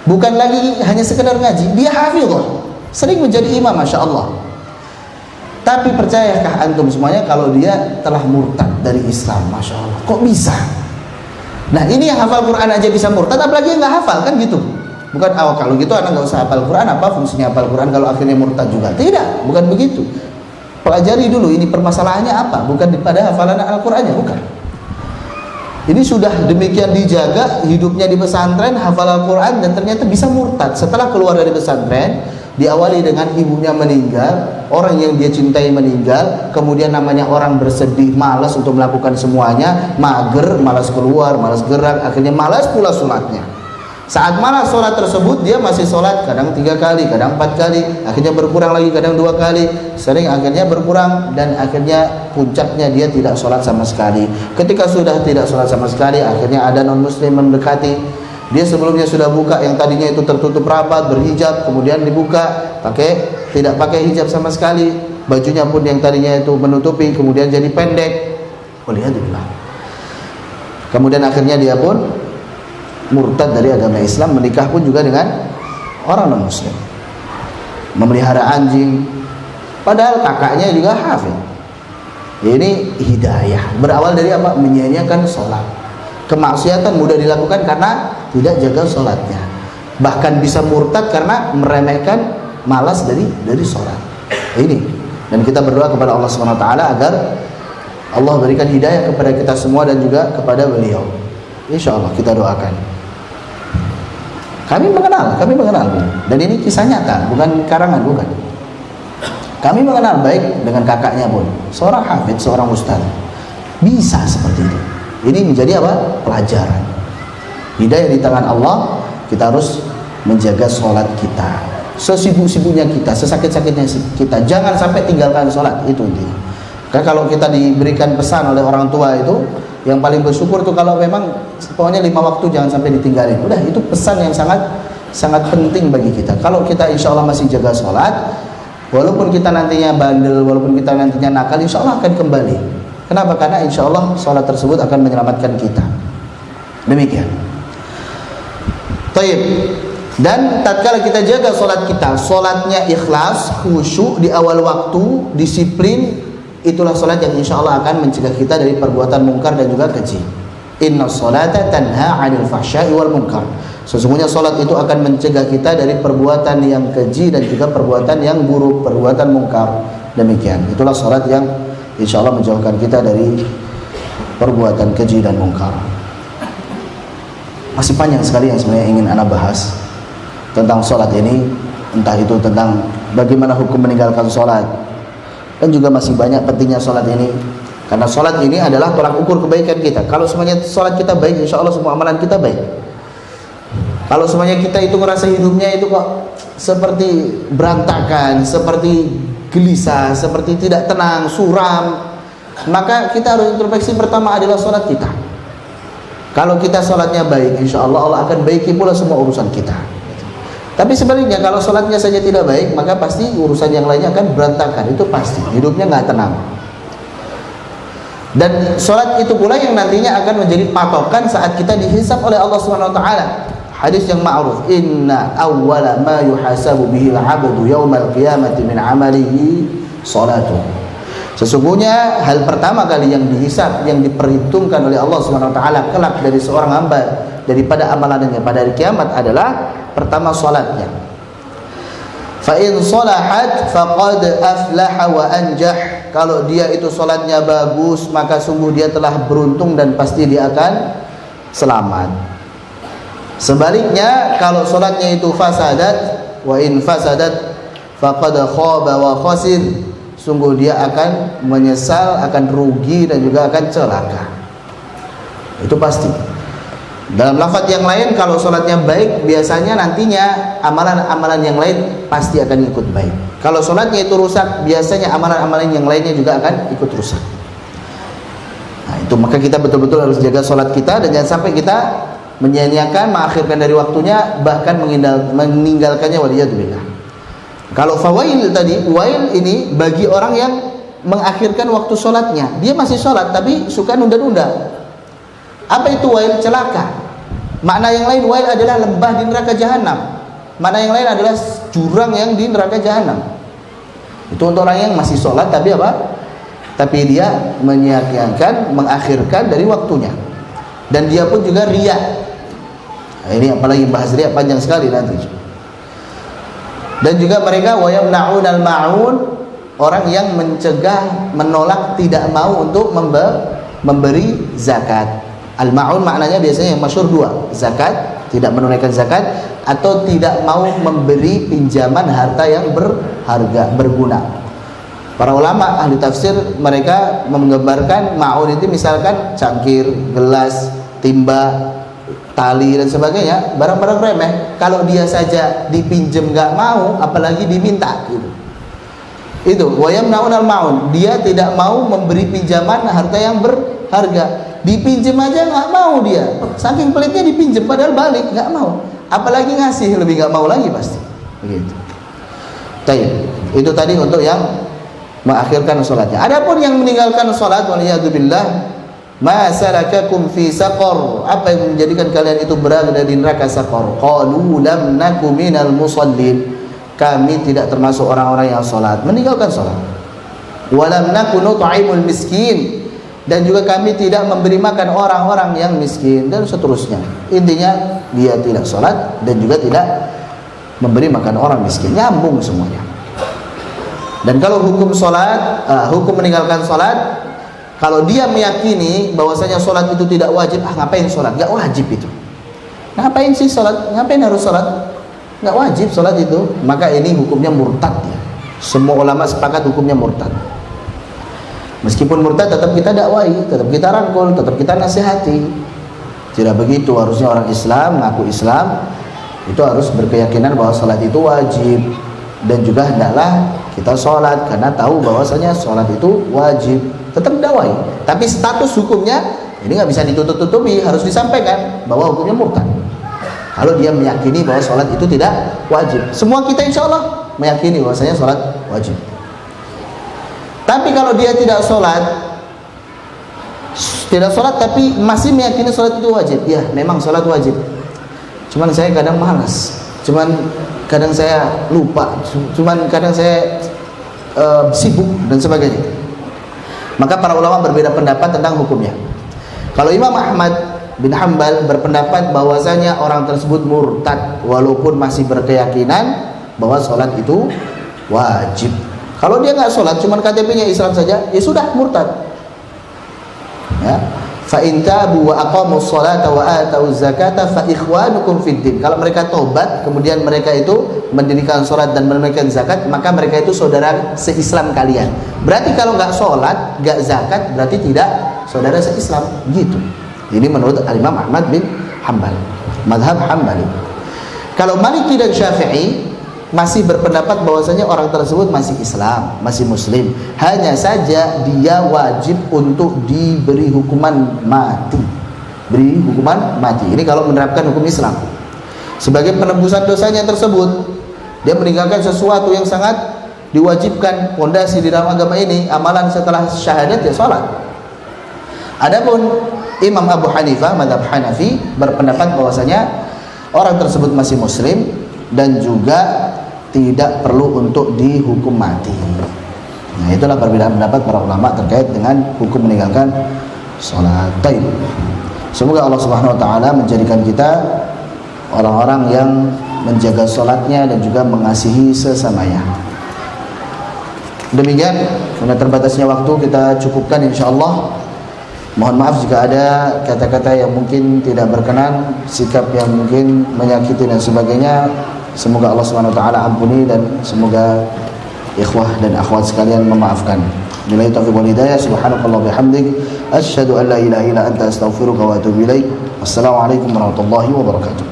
Bukan lagi hanya sekedar ngaji, dia hafidhah, sering menjadi imam, masya Allah. Tapi percayakah antum semuanya kalau dia telah murtad dari Islam, masya Allah? Kok bisa? Nah ini yang hafal Quran aja bisa murtad, apalagi yang nggak hafal, kan gitu. Bukan kalau gitu anak nggak usah hafal Quran, apa fungsinya hafal Quran kalau akhirnya murtad juga? Tidak, bukan begitu. Pelajari dulu ini permasalahannya apa, bukan pada hafalan Al-Qur'annya, bukan. Ini sudah demikian dijaga hidupnya di pesantren, hafal Al-Qur'an, dan ternyata bisa murtad. Setelah keluar dari pesantren, diawali dengan ibunya meninggal, orang yang dia cintai meninggal, kemudian namanya orang bersedih, malas untuk melakukan semuanya, mager, malas keluar, malas gerak, akhirnya malas pula sholatnya. Saat malas sholat tersebut, dia masih sholat kadang 3 kali, kadang 4 kali, akhirnya berkurang lagi, kadang 2 kali, sering akhirnya berkurang, dan akhirnya puncaknya dia tidak sholat sama sekali. Ketika sudah tidak sholat sama sekali, akhirnya ada non muslim mendekati. Dia sebelumnya sudah buka, yang tadinya itu tertutup rapat, berhijab, kemudian dibuka, tidak pakai hijab sama sekali, bajunya pun yang tadinya itu menutupi, kemudian jadi pendek. Waliyadzubillah. Kemudian akhirnya dia pun murtad dari agama Islam, menikah pun juga dengan orang non muslim, memelihara anjing, padahal kakaknya juga hafid. Ini hidayah berawal dari apa? Menyia-nyiakan sholat. Kemaksiatan mudah dilakukan karena tidak jaga sholatnya, bahkan bisa murtad karena meremehkan, malas dari sholat. Ini, dan kita berdoa kepada Allah SWT agar Allah berikan hidayah kepada kita semua dan juga kepada beliau. Insya Allah kita doakan. Kami mengenal, dan ini kisah nyata, bukan karangan, bukan. Kami mengenal baik dengan kakaknya pun, seorang hafid, seorang ustaz. Bisa seperti itu. Ini menjadi apa? Pelajaran. Hidayah di tangan Allah. Kita harus menjaga sholat kita, sesibuk-sibuknya kita, sesakit-sakitnya kita, jangan sampai tinggalkan sholat. Itu intinya. Karena kalau kita diberikan pesan oleh orang tua itu, yang paling bersyukur itu kalau memang pokoknya 5 waktu jangan sampai ditinggalin. Udah, itu pesan yang sangat penting bagi kita. Kalau kita insya Allah masih jaga sholat, walaupun kita nantinya bandel, walaupun kita nantinya nakal, insya Allah akan kembali. Kenapa? Karena insya Allah sholat tersebut akan menyelamatkan kita. Demikian. Taib. Dan tatkala kita jaga sholat kita, sholatnya ikhlas, khusyuk di awal waktu, disiplin, itulah sholat yang insya Allah akan mencegah kita dari perbuatan mungkar dan juga keji. Inna sholata tanha 'anil fahsya'i wal munkar. Sesungguhnya sholat itu akan mencegah kita dari perbuatan yang keji dan juga perbuatan yang buruk, perbuatan mungkar. Demikian. Itulah sholat yang insya Allah menjauhkan kita dari perbuatan keji dan mungkar. Masih panjang sekali yang sebenarnya ingin Anda bahas tentang sholat ini, entah itu tentang bagaimana hukum meninggalkan sholat, dan juga masih banyak pentingnya sholat ini, karena sholat ini adalah tolak ukur kebaikan kita. Kalau semuanya sholat kita baik, insya Allah semua amalan kita baik. Kalau semuanya kita itu merasa hidupnya itu kok seperti berantakan, seperti gelisah, seperti tidak tenang, suram, maka kita harus introspeksi. Pertama adalah sholat kita. Kalau kita sholatnya baik, insya Allah Allah akan baiki pula semua urusan kita. Tapi sebaliknya, kalau sholatnya saja tidak baik, maka pasti urusan yang lainnya akan berantakan. Itu pasti, hidupnya nggak tenang. Dan sholat itu pula yang nantinya akan menjadi patokan saat kita dihisab oleh Allah Subhanahu Wa Taala. Hadis yang ma'ruf, Inna awwala ma yuhasabu bihil abdu yawmal qiyamati min amalihi sholatuh. Sesungguhnya hal pertama kali yang dihisab, yang diperhitungkan oleh Allah Subhanahu Wa Taala kelak dari seorang hamba daripada amalannya pada hari kiamat adalah pertama salatnya. Fa in salahat faqad aflaha wa anjah. Kalau dia itu salatnya bagus, maka sungguh dia telah beruntung dan pasti dia akan selamat. Sebaliknya, kalau salatnya itu fasadat, wa in fasadat faqad khaba wa khasir. Sungguh dia akan menyesal, akan rugi dan juga akan celaka. Itu pasti. Dalam lafaz yang lain, kalau sholatnya baik, biasanya nantinya amalan-amalan yang lain pasti akan ikut baik. Kalau sholatnya itu rusak, biasanya amalan-amalan yang lainnya juga akan ikut rusak. Nah, itu maka kita betul-betul harus jaga sholat kita dan jangan sampai kita menyia-nyiakan, mengakhirkan dari waktunya, bahkan meninggalkannya, waliyadzubillah. Kalau fawail tadi, wail ini bagi orang yang mengakhirkan waktu sholatnya. Dia masih sholat tapi suka nunda-nunda. Apa itu wail? Celaka. Makna yang lain, wail adalah lembah di neraka jahanam. Makna yang lain adalah jurang yang di neraka jahanam. Itu untuk orang yang masih sholat tapi apa? Tapi dia menyia-nyiakan, mengakhirkan dari waktunya. Dan dia pun juga riya. Nah, ini apalagi bahas riya panjang sekali nanti. Dan juga mereka wayamna'unal ma'un, orang yang mencegah, menolak, tidak mau untuk memberi zakat. Al-ma'un maknanya biasanya yang masyhur dua, zakat, tidak menunaikan zakat, atau tidak mau memberi pinjaman harta yang berharga, berguna. Para ulama ahli tafsir mereka menggambarkan ma'un itu misalkan cangkir, gelas, timba, tali dan sebagainya, barang-barang remeh. Kalau dia saja dipinjam nggak mau, apalagi diminta gitu. Itu wayamna'unal ma'un, dia tidak mau memberi pinjaman harta yang berharga. Dipinjam aja nggak mau dia, saking pelitnya dipinjam padahal balik nggak mau, apalagi ngasih lebih nggak mau lagi pasti. Begitu. Baik, itu tadi untuk yang mengakhirkan sholatnya. Adapun yang meninggalkan sholat, waliyadzubillah, ma salakakum fi saqar, apa yang menjadikan kalian itu berada di neraka saqar? Qalu lam naku minal musallin, kami tidak termasuk orang-orang yang salat, meninggalkan salat. Wa lam naku nut'imul miskin, dan juga kami tidak memberi makan orang-orang yang miskin, dan seterusnya. Intinya dia tidak salat dan juga tidak memberi makan orang miskin, nyambung semuanya. Dan kalau hukum salat, hukum meninggalkan salat, kalau dia meyakini bahwasanya sholat itu tidak wajib, ngapain sholat? Nggak wajib itu. Ngapain sih sholat? Ngapain harus sholat? Nggak wajib sholat itu. Maka ini hukumnya murtad ya. Semua ulama sepakat hukumnya murtad. Meskipun murtad tetap kita dakwai, tetap kita rangkul, tetap kita nasihati. Tidak begitu, harusnya orang Islam mengaku Islam itu harus berkeyakinan bahwa salat itu wajib, dan juga hendaklah kita sholat karena tahu bahwasanya sholat itu wajib. Tetap dakwai, tapi status hukumnya ini nggak bisa ditutup-tutupi, harus disampaikan bahwa hukumnya murtad kalau dia meyakini bahwa sholat itu tidak wajib. Semua kita insya Allah meyakini bahwasanya sholat wajib. Tapi kalau dia tidak sholat tapi masih meyakini sholat itu wajib, ya memang sholat wajib, cuman saya kadang malas, cuman kadang saya lupa, cuman kadang saya sibuk dan sebagainya, maka para ulama berbeda pendapat tentang hukumnya. Kalau Imam Ahmad bin Hanbal berpendapat bahwasanya orang tersebut murtad walaupun masih berkeyakinan bahwa sholat itu wajib. Kalau dia nggak sholat, cuman KTP-nya Islam saja, ya sudah murtad. Ya. Fa in tabu wa aqamus sholata wa atuz zakata fa ikhwanukum fid din. Kalau mereka tobat, kemudian mereka itu mendirikan sholat dan menunaikan zakat, maka mereka itu saudara se-Islam kalian. Berarti kalau nggak sholat, nggak zakat, berarti tidak saudara se-Islam. Gitu. Ini menurut Imam Ahmad bin Hanbal, madhab Hanbali. Kalau Maliki dan Syafi'i masih berpendapat bahwasanya orang tersebut masih Islam, masih Muslim, hanya saja dia wajib untuk diberi hukuman mati, beri hukuman mati. Ini kalau menerapkan hukum Islam sebagai penebusan dosanya tersebut. Dia meninggalkan sesuatu yang sangat diwajibkan, pondasi di dalam agama ini, amalan setelah syahadat ya sholat. Adapun Imam Abu Hanifah, madhab Hanafi, berpendapat bahwasanya orang tersebut masih Muslim dan juga tidak perlu untuk dihukum mati. Nah, itulah perbedaan pendapat para ulama terkait dengan hukum meninggalkan sholat. Semoga Allah Subhanahu wa taala menjadikan kita orang-orang yang menjaga sholatnya dan juga mengasihi sesamanya. Demikian, karena terbatasnya waktu kita cukupkan insyaallah. Mohon maaf jika ada kata-kata yang mungkin tidak berkenan, sikap yang mungkin menyakiti dan sebagainya. Semoga Allah Subhanahu wa taala ampuni dan semoga ikhwah dan akhwat sekalian memaafkan. Billahi taufiq wal hidayah. Subhanakallah bihamdik, asyhadu an la ilaha illa anta astaghfiruka wa atubu ilaik. Wassalamualaikum warahmatullahi wabarakatuh.